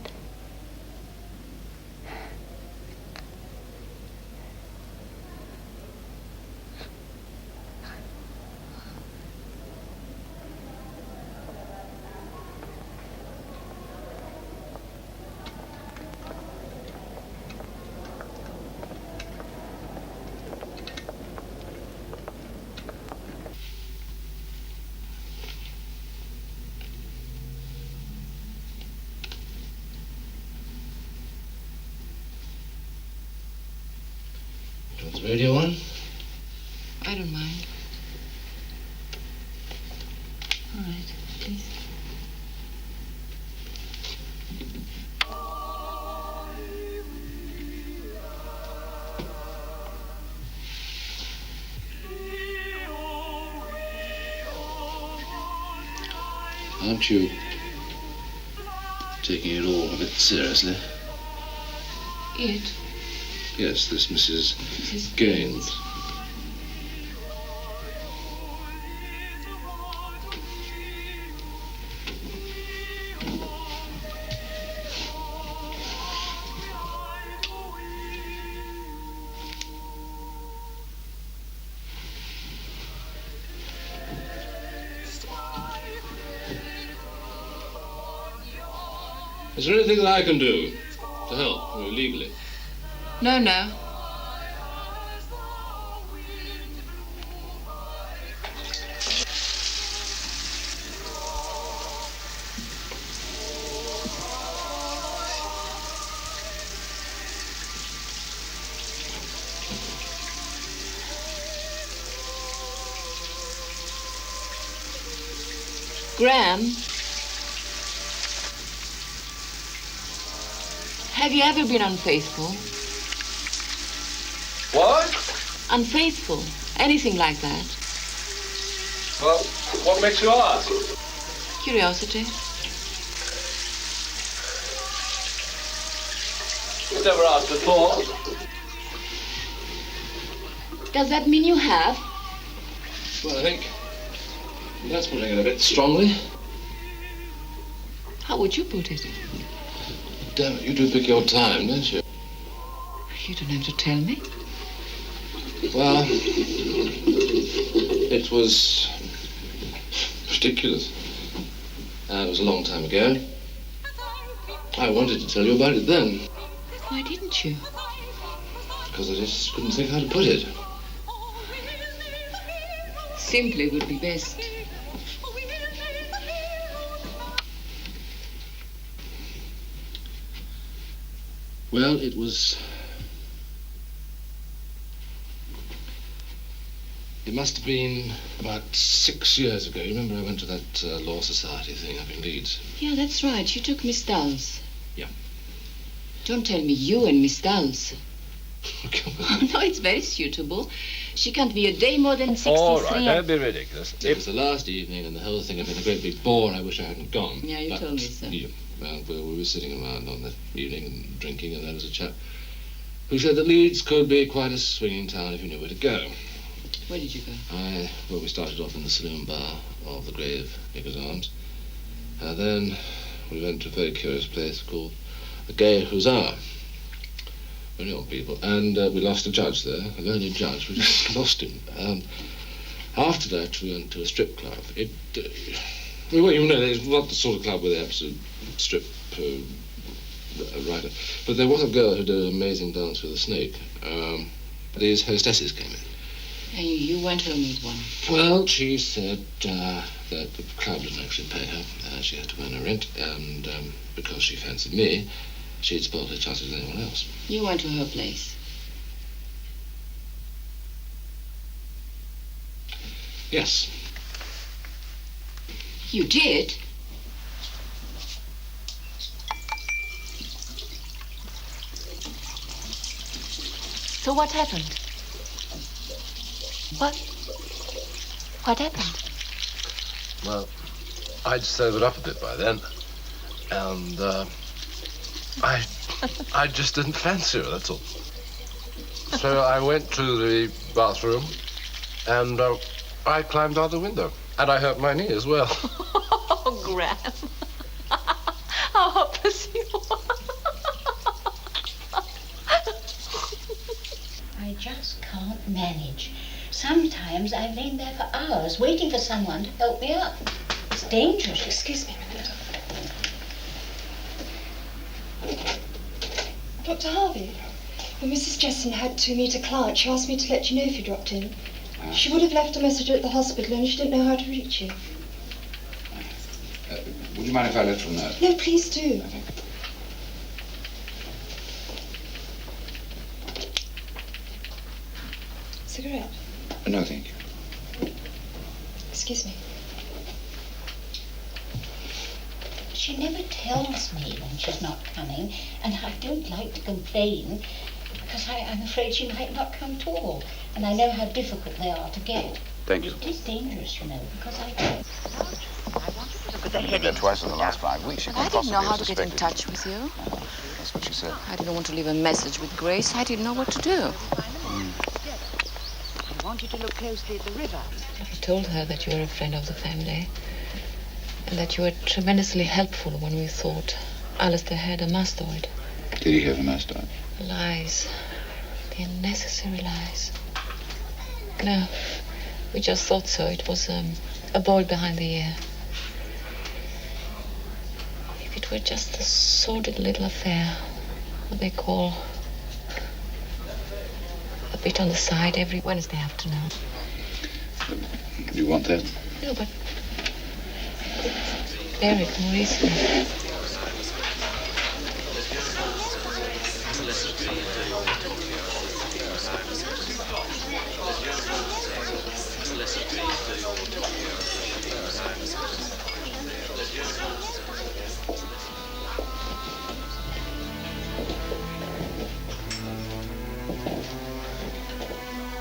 Turn the radio on. I don't mind. All right, please. Aren't you taking it all a bit seriously? It? Yes, this Mrs. Gaines. Is there anything that I can do to help legally? No, no. Graham, have you ever been unfaithful? What? Unfaithful? Anything like that? Well, what makes you ask? Curiosity. was never asked before. Does that mean you have? Well, I think that's putting it a bit strongly. How would you put it? Damn it, you do pick your time, don't you? You don't have to tell me. Well, it was ridiculous. It was a long time ago. I wanted to tell you about it then. Why didn't you? Because I just couldn't think how to put it. Simply would be best. Well, it was... It must have been about 6 years ago. You remember I went to that Law Society thing up in Leeds? Yeah, that's right. You took Miss Dulles. Yeah. Don't tell me you and Miss Dulles. No, it's very suitable. She can't be a day more than 63. All right, don't be ridiculous. It was the last evening and the whole thing had been a great big bore and I wish I hadn't gone. Yeah, you told me so. Yeah, well, we were sitting around on the evening and drinking and there was a chap who said that Leeds could be quite a swinging town if you knew where to go. Where did you go? Well, we started off in the saloon bar of the Grave Diggers Arms. Then we went to a very curious place called the Gay Hussar. Very old people. And we lost a judge there, a learned judge. We just lost him. After that, we went to a strip club. Well, you know, it's not the sort of club where they have to strip rider. But there was a girl who did an amazing dance with a snake. These hostesses came in. And you went home with one? Well, she said that the club didn't actually pay her. She had to earn her rent, and because she fancied me, she'd spoiled her chances with anyone else. You went to her place? Yes. You did? So what happened? What happened? Well, I'd sobered up a bit by then, and I just didn't fancy her, that's all. So I went to the bathroom, and I climbed out the window, and I hurt my knee as well. Oh, Gran. How hopeless you are. I just can't manage. Sometimes I've lain there for hours waiting for someone to help me up. It's dangerous. Excuse me a minute. Dr. Harvey, when Mrs. Jesson had to meet a client, she asked me to let you know if you dropped in. She would have left a message at the hospital and she didn't know how to reach you. Would you mind if I left from there? No, please do. Cigarette? No, thank you. Excuse me. She never tells me when she's not coming, and I don't like to complain because I'm afraid she might not come at all, and I know how difficult they are to get. Thank you. It is dangerous, you know, because I I've been there twice in the last 5 weeks. You I couldn't didn't know possibly how have to get in suspected. touch with you. That's what she said. I didn't want to leave a message with Grace. I didn't know what to do. I want you to look closely at the river. I told her that you were a friend of the family and that you were tremendously helpful when we thought Alistair had a mastoid. Did he have a mastoid? Lies. The unnecessary lies. No, we just thought so. It was a boil behind the ear. If it were just a sordid little affair, what they call a bit on the side every Wednesday afternoon. You want that? No, but bear it more easily.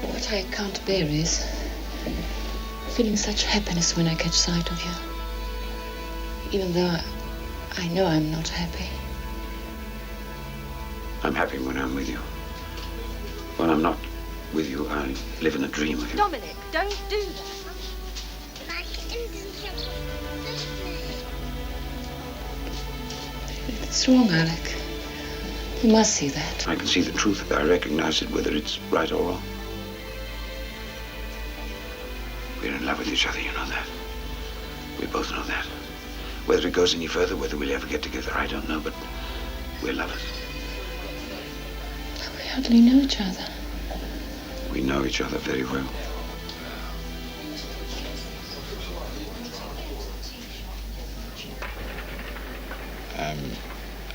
What I can't bear is feeling such happiness when I catch sight of you. Even though I know I'm not happy. I'm happy when I'm with you. When I'm not with you, I live in a dream of you. Dominic, don't do that. It's wrong, Alec. You must see that. I can see the truth if I recognize it, whether it's right or wrong. We're in love with each other, you know that. We both know that. Whether it goes any further, whether we'll ever get together, I don't know, but we're lovers. We hardly know each other. We know each other very well.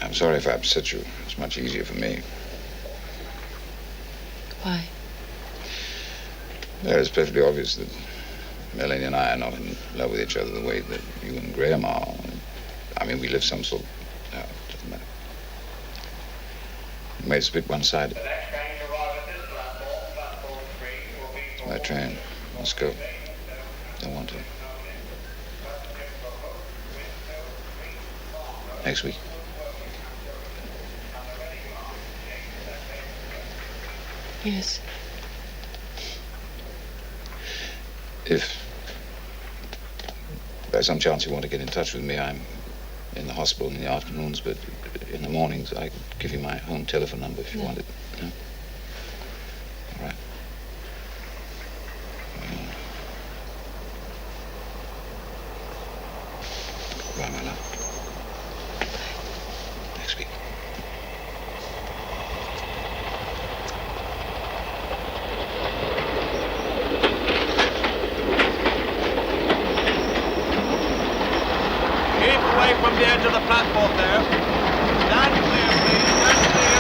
I'm sorry if I upset you. It's much easier for me. Why? Well, it's perfectly obvious that Melanie and I are not in love with each other the way that you and Graham are. I mean, we live some sort of... No, it doesn't matter. You made us a bit one-sided. It's my train. Let's go. Don't want to. Next week. Yes. If by some chance you want to get in touch with me, I'm in the hospital in the afternoons, but in the mornings I could give you my home telephone number if you want it. No? All right. Goodbye, my love. Next week. From the edge of the platform there. Stand clear, please. Stand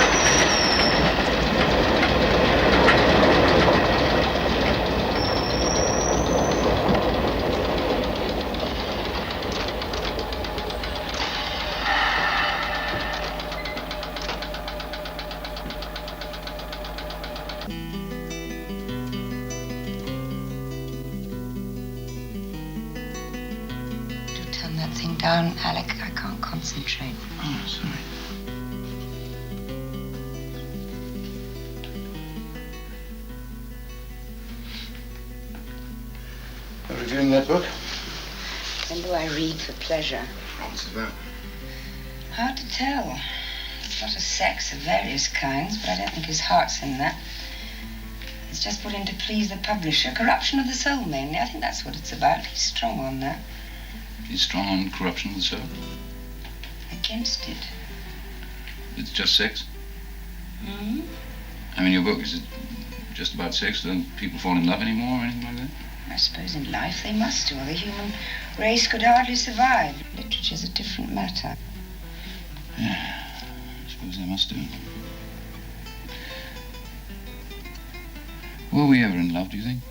Turn that thing down, Alec. I can't concentrate. Oh, sorry. Are you reviewing that book? When do I read for pleasure? What's it about? Hard to tell. There's a lot of sex of various kinds, but I don't think his heart's in that. It's just put in to please the publisher. Corruption of the soul, mainly. I think that's what it's about. He's strong on that. He's strong on corruption of the soul. Against it. It's just sex? Hmm? I mean, your book, is it just about sex? Don't people fall in love anymore or anything like that? I suppose in life they must do, or the human race could hardly survive. Literature's a different matter. Yeah, I suppose they must do. Were we ever in love, do you think?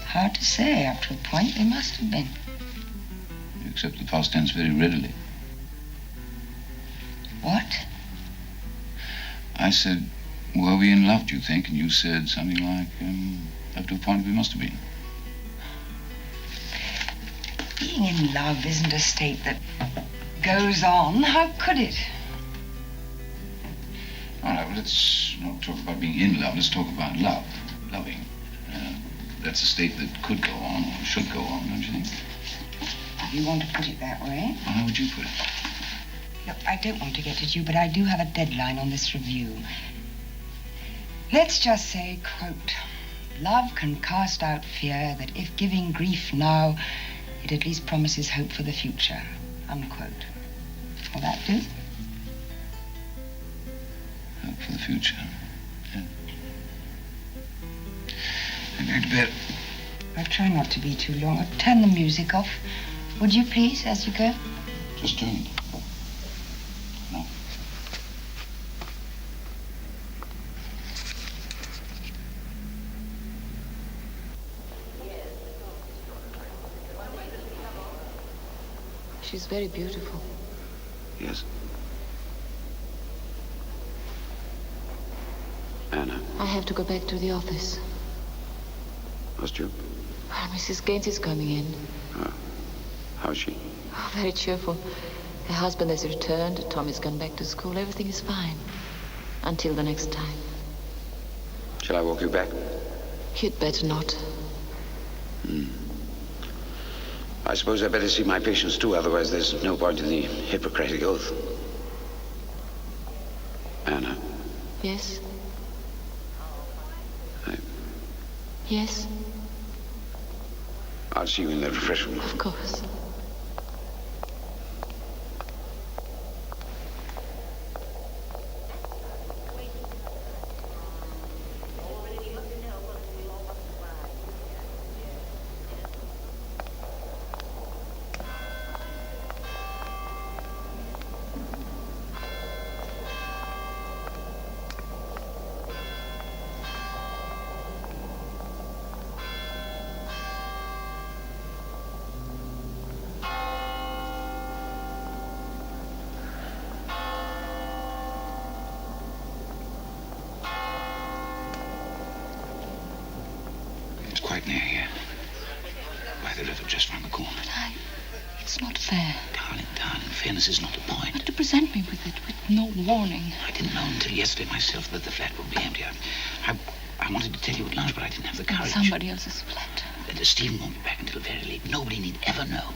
Hard to say. Up to a point, they must have been. You accept the past tense very readily. What? I said, were we in love, do you think? And you said something like, up to a point we must have been. Being in love isn't a state that goes on. How could it? All right, well, let's not talk about being in love. Let's talk about love, loving. That's a state that could go on, or should go on, don't you think? You want to put it that way? Well, how would you put it? Look, I don't want to get at you, but I do have a deadline on this review. Let's just say, quote, love can cast out fear that if giving grief now, it at least promises hope for the future, unquote. Will that do? Hope for the future. Yeah. I'm going to bed. I'll try not to be too long. I'll turn the music off. Would you please, as you go? Just turn it. No. She's very beautiful. Yes. Anna. I have to go back to the office. Must you? Well, Mrs. Gaines is coming in. How's she? Oh, very cheerful. Her husband has returned. Tommy's gone back to school. Everything is fine. Until the next time. Shall I walk you back? You'd better not. I suppose I better see my patients too, otherwise there's no point in the Hippocratic Oath. Anna. Yes? Yes? I'll see you in the refreshment room. Of course. Quite near here. By the river, just round the corner. It's not fair. Darling, fairness is not the point. But to present me with it with no warning. I didn't know until yesterday myself that the flat would be empty. I wanted to tell you at lunch, but I didn't have the courage. Somebody else's flat. Stephen won't be back until very late. Nobody need ever know.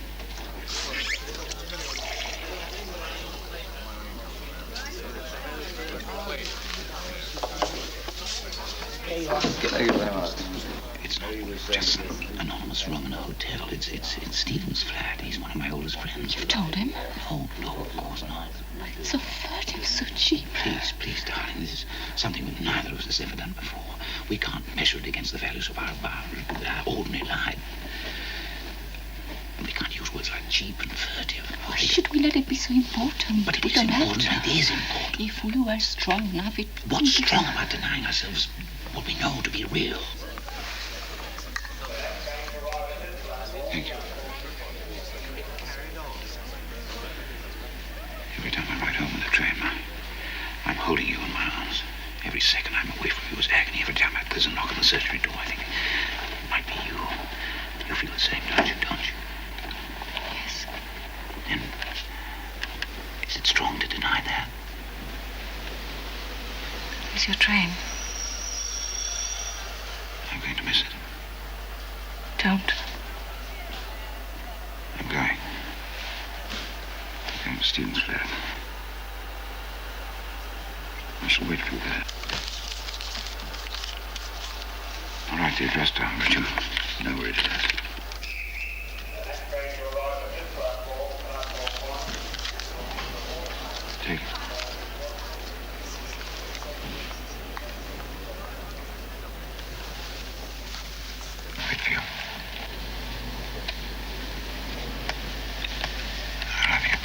It's not just an anonymous room in a hotel. It's Stephen's flat. He's one of my oldest friends. You told him? No, of course not. So furtive, so cheap. Please, darling. This is something that neither of us has ever done before. We can't measure it against the values of our ordinary life. We can't use words like cheap and furtive. Why should we let it be so important? But it is important. It is important. If we were strong enough, it... What's strong about denying ourselves what we know to be real? Thank you. Every time I ride home in the train, I'm holding you in my arms. Every second I'm away from you is agony. Every time there's a knock on the surgery door, I think it might be you. You feel the same, don't you? Yes. Then, is it strong to deny that? Where's your train? I'm going to miss it. Don't. I'm going to Stephen's flat. I shall wait for you there. I'll write the address down, but you know where it is. Take it. Wait for you. I love you.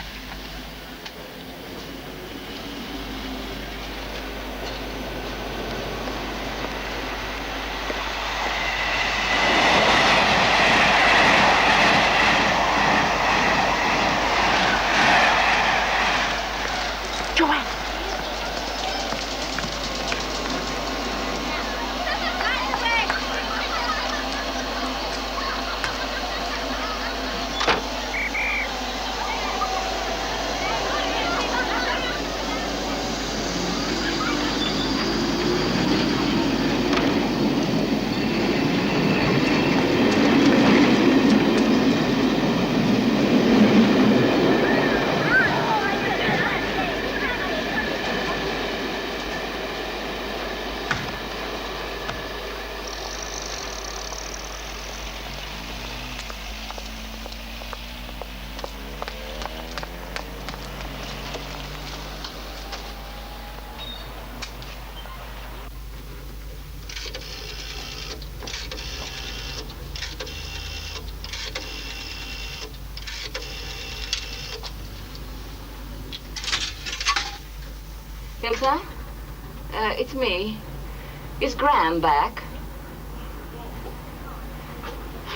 Elsa? It's me. Is Graham back?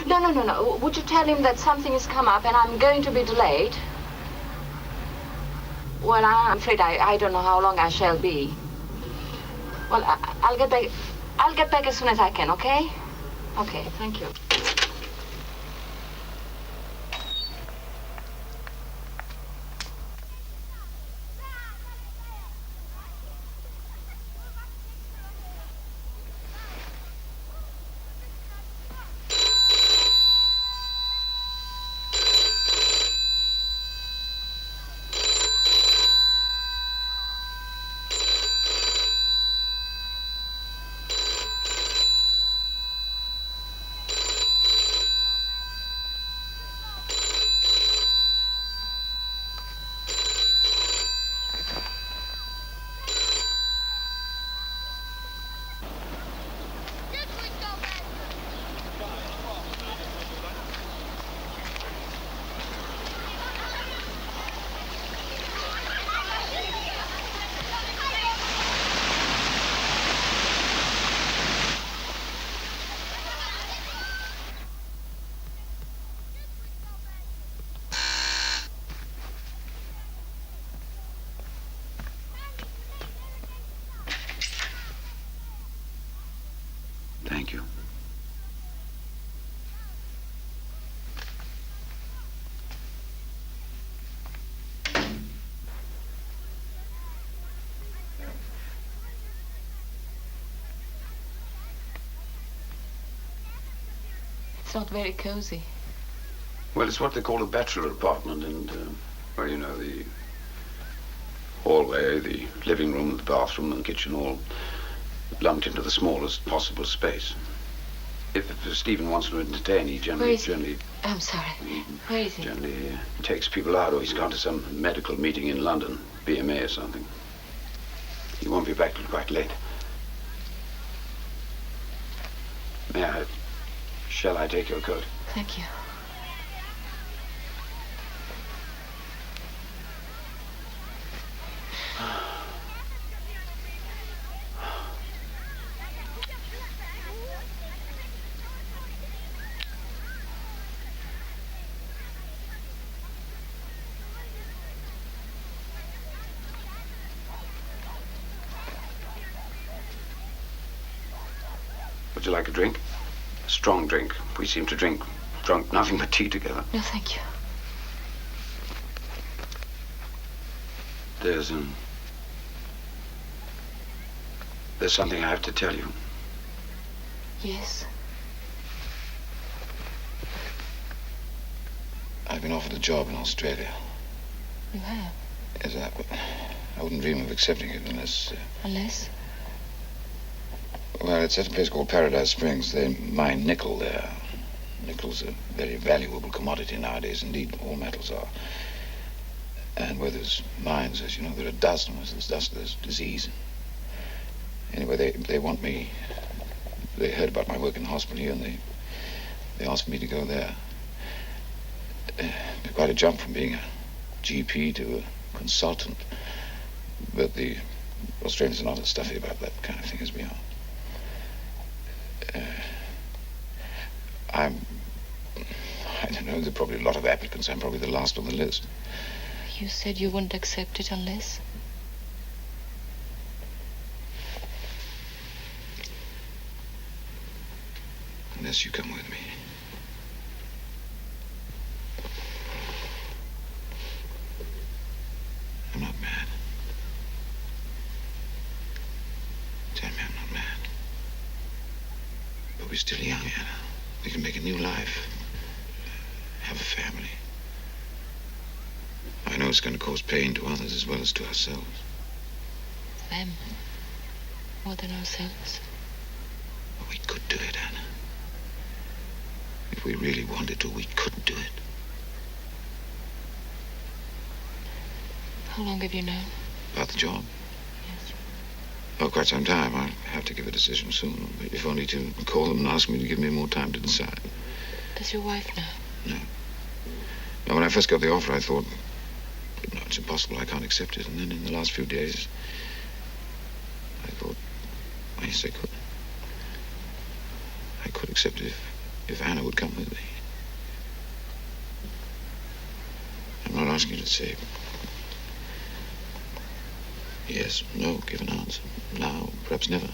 No. Would you tell him that something has come up and I'm going to be delayed? Well, I'm afraid I don't know how long I shall be. Well, I'll get back. I'll get back as soon as I can, okay? Okay, thank you. Thank you. It's not very cozy. Well, it's what they call a bachelor apartment, and, well, you know, the hallway, the living room, the bathroom, and the kitchen all lumped into the smallest possible space. If Stephen wants to entertain, he generally... I'm sorry. Where is he? Generally takes people out, or he's gone to some medical meeting in London, BMA or something. He won't be back till quite late. Shall I take your coat? Thank you. Would you like a drink? A strong drink. We seem to drink nothing but tea together. No, thank you. There's something I have to tell you. Yes? I've been offered a job in Australia. You have? Yes, I wouldn't dream of accepting it unless... Unless? Well, it's at a place called Paradise Springs. They mine nickel there. Nickel's a very valuable commodity nowadays. Indeed, all metals are. And where there's mines, as you know, there are dust. And where there's dust, there's disease. Anyway, they want me. They heard about my work in the hospital here, and they asked me to go there. Quite a jump from being a GP to a consultant. But the Australians are not as stuffy about that kind of thing as we are. I don't know, there are probably a lot of applicants. I'm probably the last on the list. You said you wouldn't accept it unless? Unless you come with me. I'm not mad. Tell me I'm not mad. But we're still young, Anna. We can make a new life. Have a family. I know it's going to cause pain to others as well as to ourselves. Them? More than ourselves? But we could do it, Anna. If we really wanted to, we could do it. How long have you known? About the job? Yes. Oh, quite some time. I'll have to give a decision soon. If only to call them and ask me to give me more time to decide. Does your wife know? No. Now, when I first got the offer, I thought, no, it's impossible. I can't accept it. And then in the last few days, I thought, well, yes, I could. I could accept it if Anna would come with me. I'm not asking you to say yes, no, give an answer. Now, perhaps never.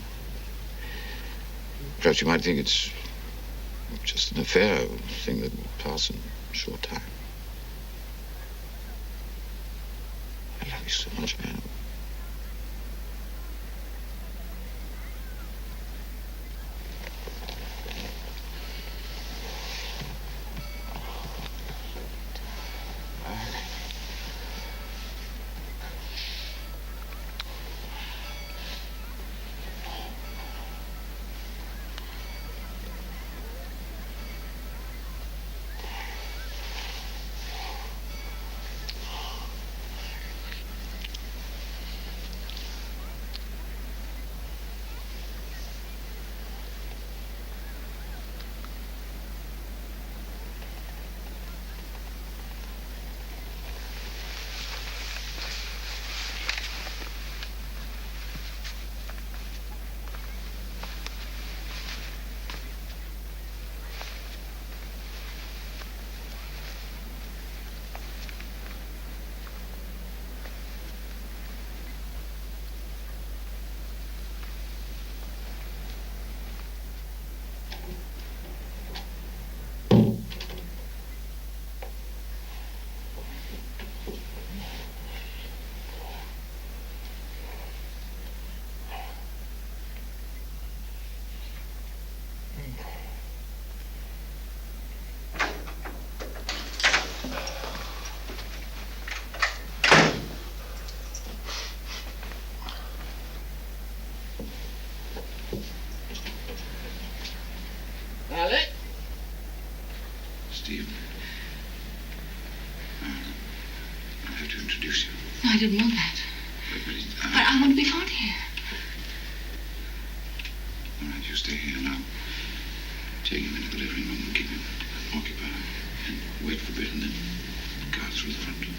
Perhaps you might think it's just an affair, a thing that will pass in a short time. I love you so much, Anna. I don't want that. I want to be found here. All right, you stay here now. Take him into the living room and keep him occupied. And wait for a bit and then guard through the front door.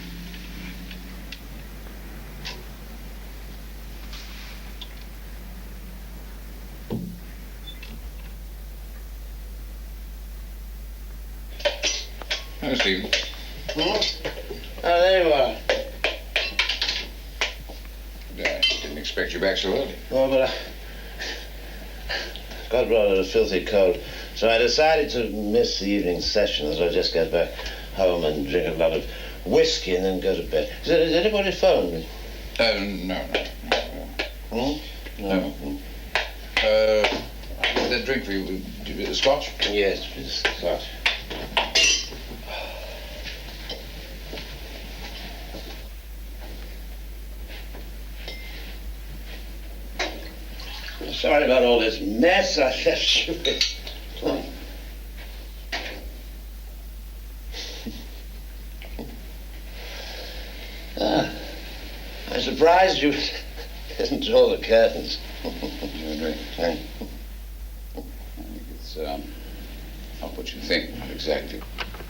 Hello, Stephen. Oh, there you are. I didn't expect you back so early. Oh, but I got rather a filthy cold, so I decided to miss the evening session as I just get back home and drink a lot of whiskey and then go to bed. Did anybody phone me? No. No. That drink for you, scotch? Yes, please, scotch. Sorry about all this mess I left you with. I surprised you didn't draw the curtains. I think it's not what you think, not exactly.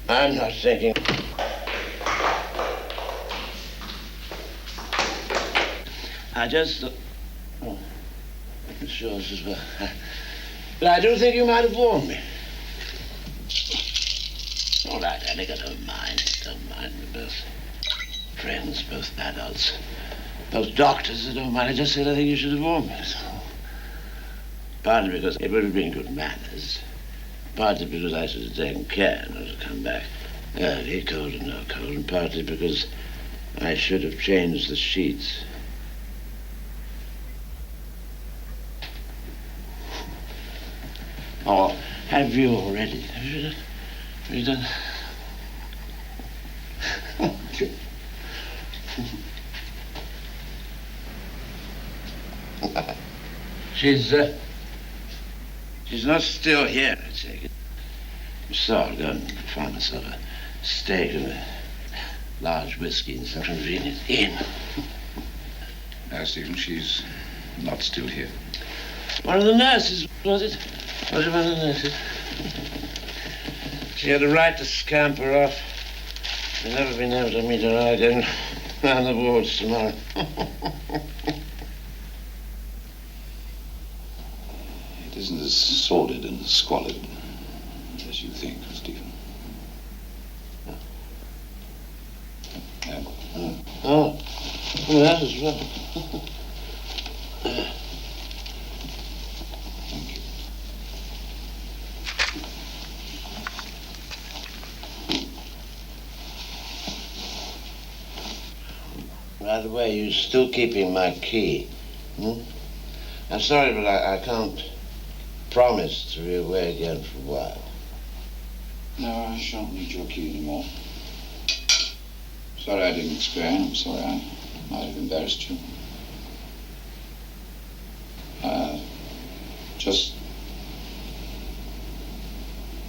I'm not thinking. I just... Oh. Sure, as well. But I do think you might have warned me. All right, Alec, I don't mind. Don't mind. We're both friends, both adults, both doctors. I don't mind. I just said I think you should have warned me. So, partly because it would have been good manners. Partly because I should have taken care not to come back early, cold or no cold. And partly because I should have changed the sheets. Or have you already? Have you done? She's not still here, I take it. So I'll go and find myself a steak and a large whiskey in some convenient inn. Now, Stephen, she's not still here. One of the nurses, was it? Was it one of the nurses? She had a right to scamper off. I've never been able to meet her eye again. Round the wards tomorrow. It isn't as sordid and squalid as you think, Stephen. Oh, that is right. By the way, you're still keeping my key. I'm sorry, but I can't promise to be away again for a while. No, I shan't need your key anymore. Sorry I didn't explain. I'm sorry I might have embarrassed you. Just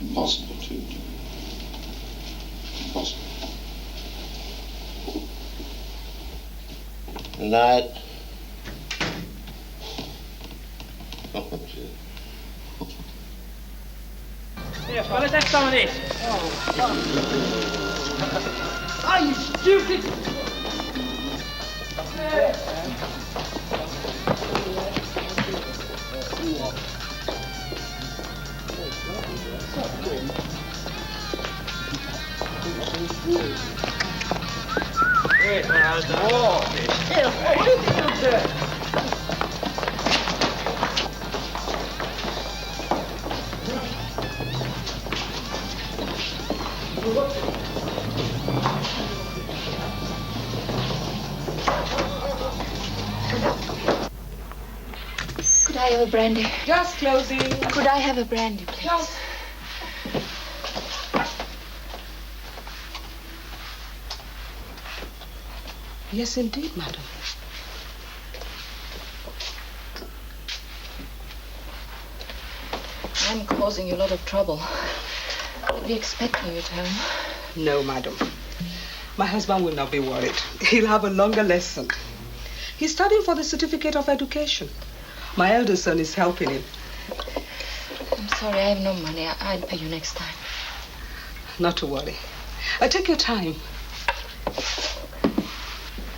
impossible to do. Impossible. Good night. Yes, well, let's have some of this. Are you stupid? Could I have a brandy? Just closing. Could I have a brandy, please? Just. Yes, indeed, madam. I'm causing you a lot of trouble. Did we expect you at home? No, madam. My husband will not be worried. He'll have a longer lesson. He's studying for the Certificate of Education. My eldest son is helping him. I'm sorry, I have no money. I'll pay you next time. Not to worry. Take your time.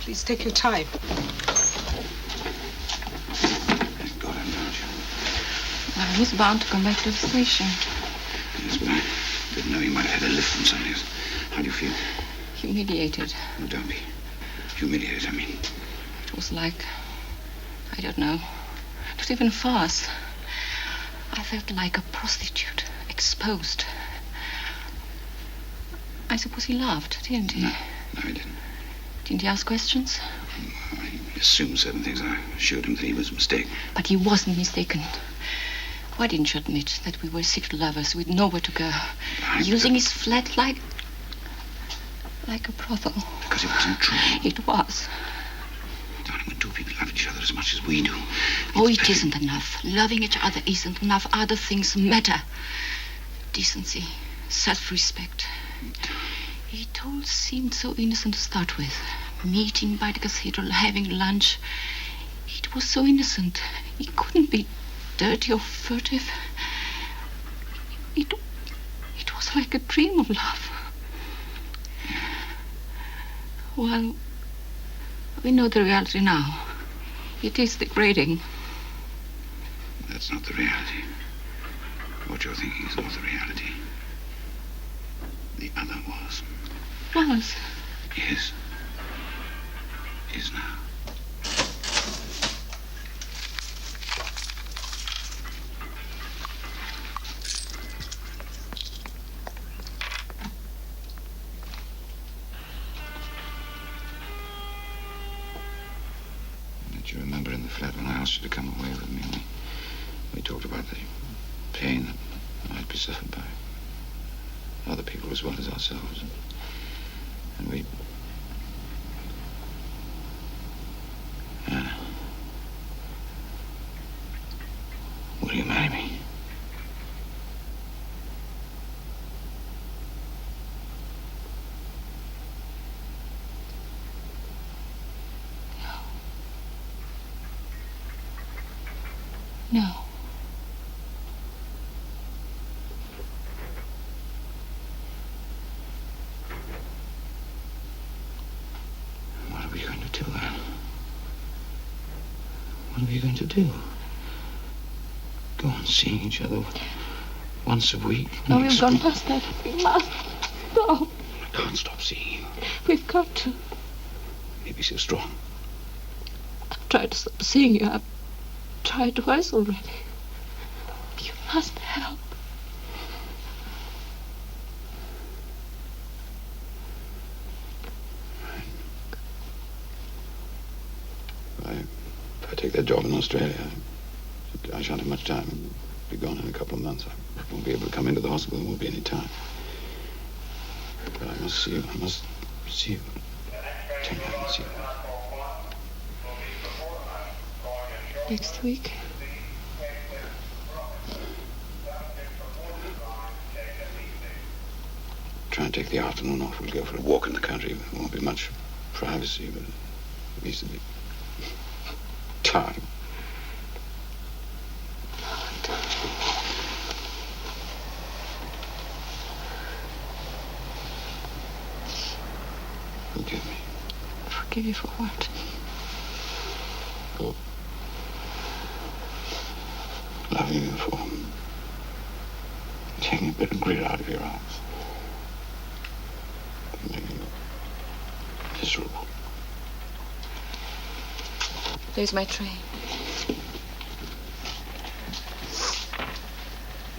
Please take your time. Got him, don't you? Well, he's bound to come back to the station. Yes, but I didn't know you might have had a lift from somebody else. How do you feel? Humiliated. No, don't be. Humiliated, I mean. It was like, I don't know, not even a farce. I felt like a prostitute, exposed. I suppose he laughed, didn't he? No, he didn't. Didn't he ask questions? He assumed certain things. I assured him that he was mistaken. But he wasn't mistaken. Why didn't you admit that we were secret lovers with nowhere to go? Using his flat like a brothel. Because it wasn't true. It was. Darling, when two people love each other as much as we do... It isn't enough. Loving each other isn't enough. Other things matter. Decency, self-respect. It all seemed so innocent to start with. Meeting by the cathedral, having lunch. It was so innocent. It couldn't be dirty or furtive. It was like a dream of love. Well, we know the reality now. It is degrading. That's not the reality. What you're thinking is not the reality. The other was. Was? Is. Is now. Don't you remember in the flat when I asked you to come away with me? We talked about the pain that might be suffered by other people as well as ourselves. And we... Anna, will you marry me? No. What are we going to do, Anna? What are we going to do? Go on seeing each other once a week? No, we've gone past that. We must stop. I can't stop seeing you. We've got to. Maybe so strong. I've tried to stop seeing you. I've tried twice already. You must help. If I take that job in Australia, I shan't have much time. I'll be gone in a couple of months. I won't be able to come into the hospital. There won't be any time. But I must see you. I must see you. Tell me I can see you. Next week. Try and take the afternoon off. We'll go for a walk in the country. There won't be much privacy, but at least it'll be time. Forgive me. Forgive you for what? For loving you, for taking a bit of grit out of your eyes. For making you miserable. There's my train.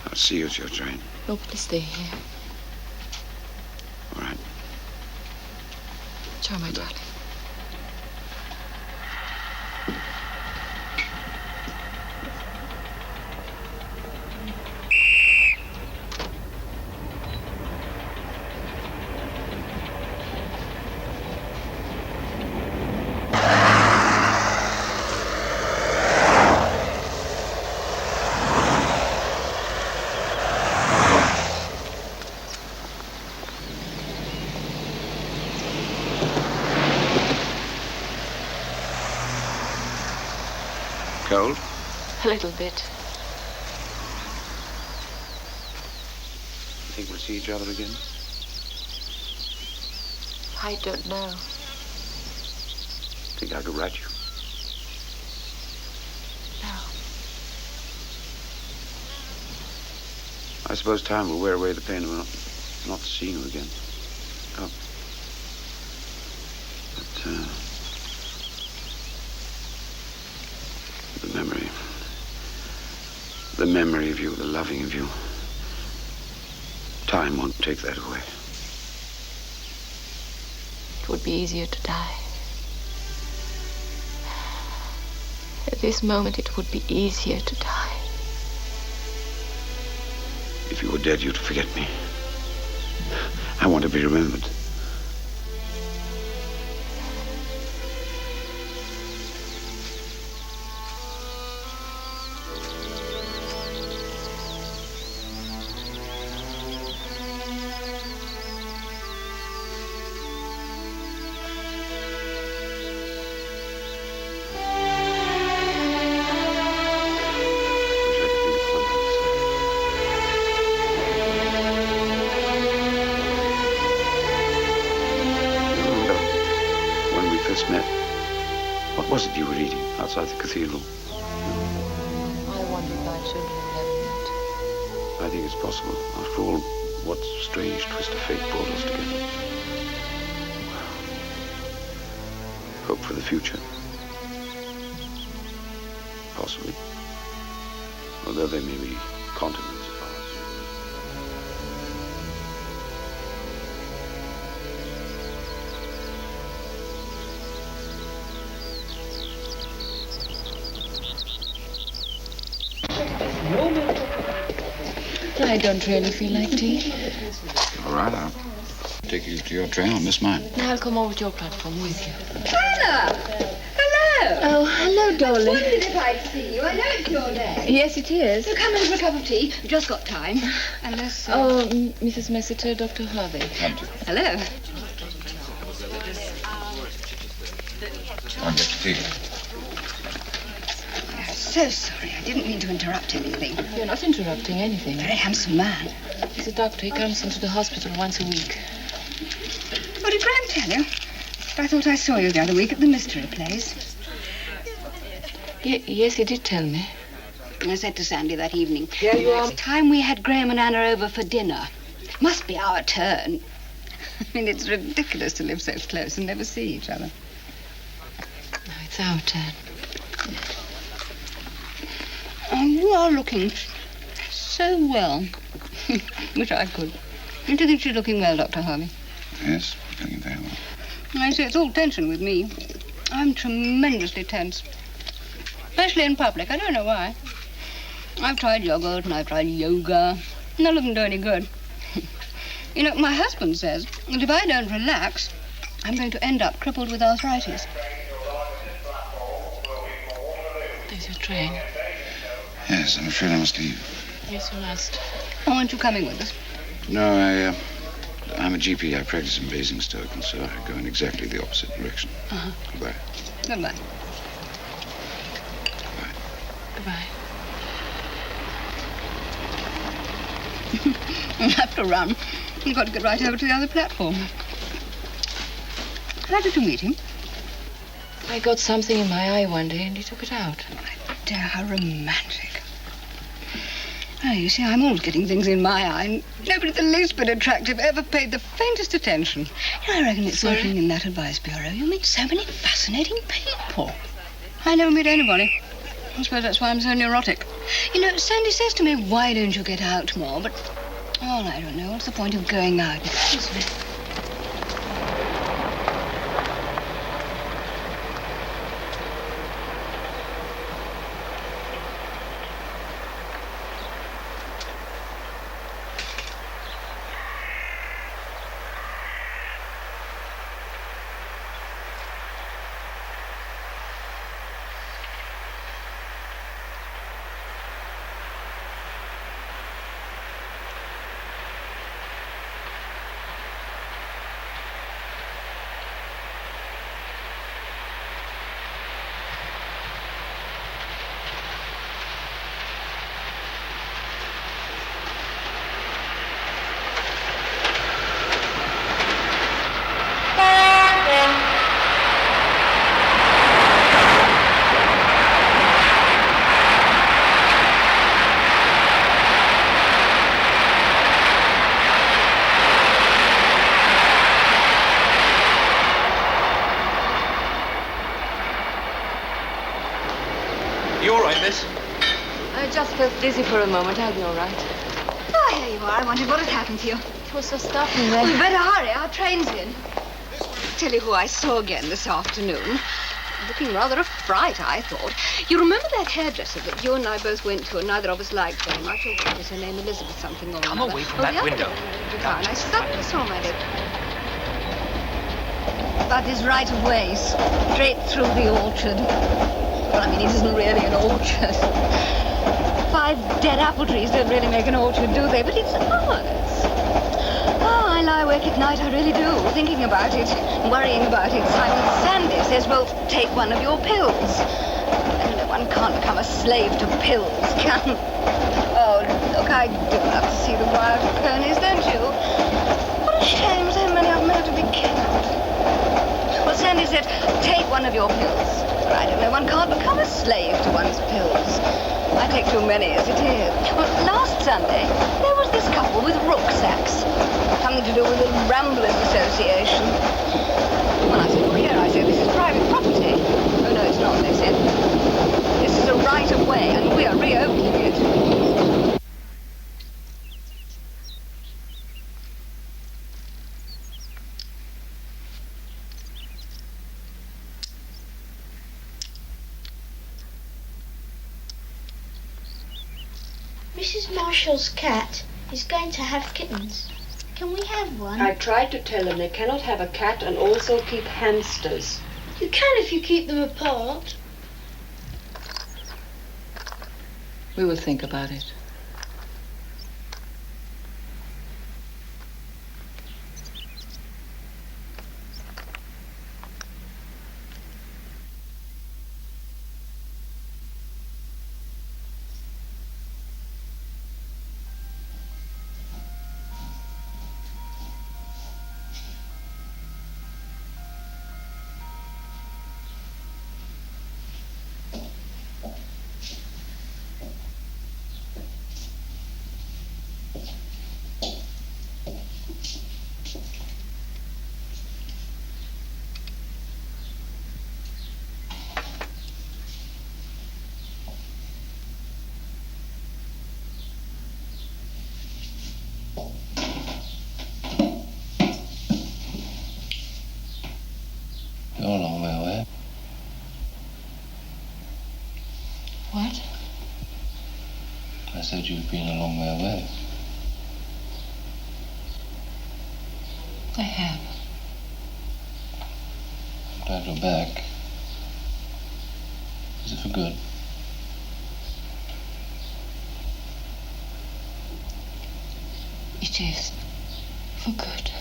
I'll see you at your train. No, please stay here. All right. Ciao, my darling. A little bit. You think we'll see each other again? I don't know. Think I could write you? No. I suppose time will wear away the pain of not seeing you again. Oh. But, the memory of you, the loving of you, time won't take that away. It would be easier to die. At this moment, it would be easier to die. If you were dead, you'd forget me. I want to be remembered. Outside the cathedral. I wonder if I should have never met. I think it's possible. After all, what strange twist of fate brought us together. Hope for the future. Possibly. Although there may be continents apart. I don't really feel like tea. All right, I'll take you to your train. I'll miss mine. I'll come over to your platform with you. Anna! Hello! Oh, hello, darling. I wondered if I'd see you. I know it's your day. Yes, it is. So come in for a cup of tea. We've just got time. Unless... Oh, Mrs. Messiter, Dr. Harvey. Come to. Hello. I'll get you tea. So sorry. I didn't mean to interrupt anything. You're not interrupting anything. Very handsome man. He's a doctor. He comes into the hospital once a week. What did Graham tell you? I thought I saw you the other week at the mystery place. Yes, he did tell me. I said to Sandy that evening. Here you are. It's time we had Graham and Anna over for dinner. Must be our turn. I mean, it's ridiculous to live so close and never see each other. No, it's our turn. Oh, you are looking so well. Wish I could. Don't you think she's looking well, Dr. Harvey? Yes, looking very well. I see, it's all tension with me. I'm tremendously tense. Especially in public. I don't know why. I've tried yogurt and I've tried yoga. None of them do any good. You know, my husband says that if I don't relax, I'm going to end up crippled with arthritis. There's your train. Yes, I'm afraid I must leave. Yes, you must. Oh, aren't you coming with us? No, I'm a GP. I practice in Basingstoke, and so I go in exactly the opposite direction. Uh-huh. Goodbye. Goodbye. Goodbye. I'll have to run. You've got to get right over to the other platform. How did you meet him? I got something in my eye one day and he took it out. Dear, how romantic. Oh, you see, I'm always getting things in my eye, and nobody the least bit attractive ever paid the faintest attention. You know, I reckon it's working in that advice bureau. You meet so many fascinating people. I never meet anybody. I suppose that's why I'm so neurotic. You know, Sandy says to me, why don't you get out more? But, oh, I don't know. What's the point of going out? Excuse me. just felt dizzy for a moment. I'll be all right. Oh, here you are. I wondered what had happened to you. It was so stopping Well, there. you better hurry. Our train's in. Tell you who I saw again this afternoon. Looking rather a fright, I thought. You remember that hairdresser that you and I both went to and neither of us liked very much? Or what was her name? Elizabeth something or Come another. away from Oh, that the other window. one. I suddenly saw my lip. But this right of way, straight through the orchard. Well, I mean, it isn't really an orchard. 5 dead apple trees don't really make an orchard, do they? But it's ours. Oh, I lie awake at night, I really do, thinking about it, worrying about it. Simon Sandy says, well, take one of your pills. And one can't become a slave to pills, can? Oh, look, I do love to see the wild ponies, don't you? What a shame so many of them have to be killed. Well, Sandy said, take one of your pills. But I don't know, one can't become a slave to one's pills. I take too many as it is. Well, last Sunday, there was this couple with rucksacks. Something to do with the Ramblers Association. Well, I said, oh, here, I said, this is private property. Oh, no, it's not, they said. This is a right of way, and we are reopening it. Mrs. Marshall's cat is going to have kittens. Can we have one? I tried to tell them they cannot have a cat and also keep hamsters. You can if you keep them apart. We will think about it. You're a long way away. What? I said you've been a long way away. I have. I'm glad you're back. Is it for good? It is. For good.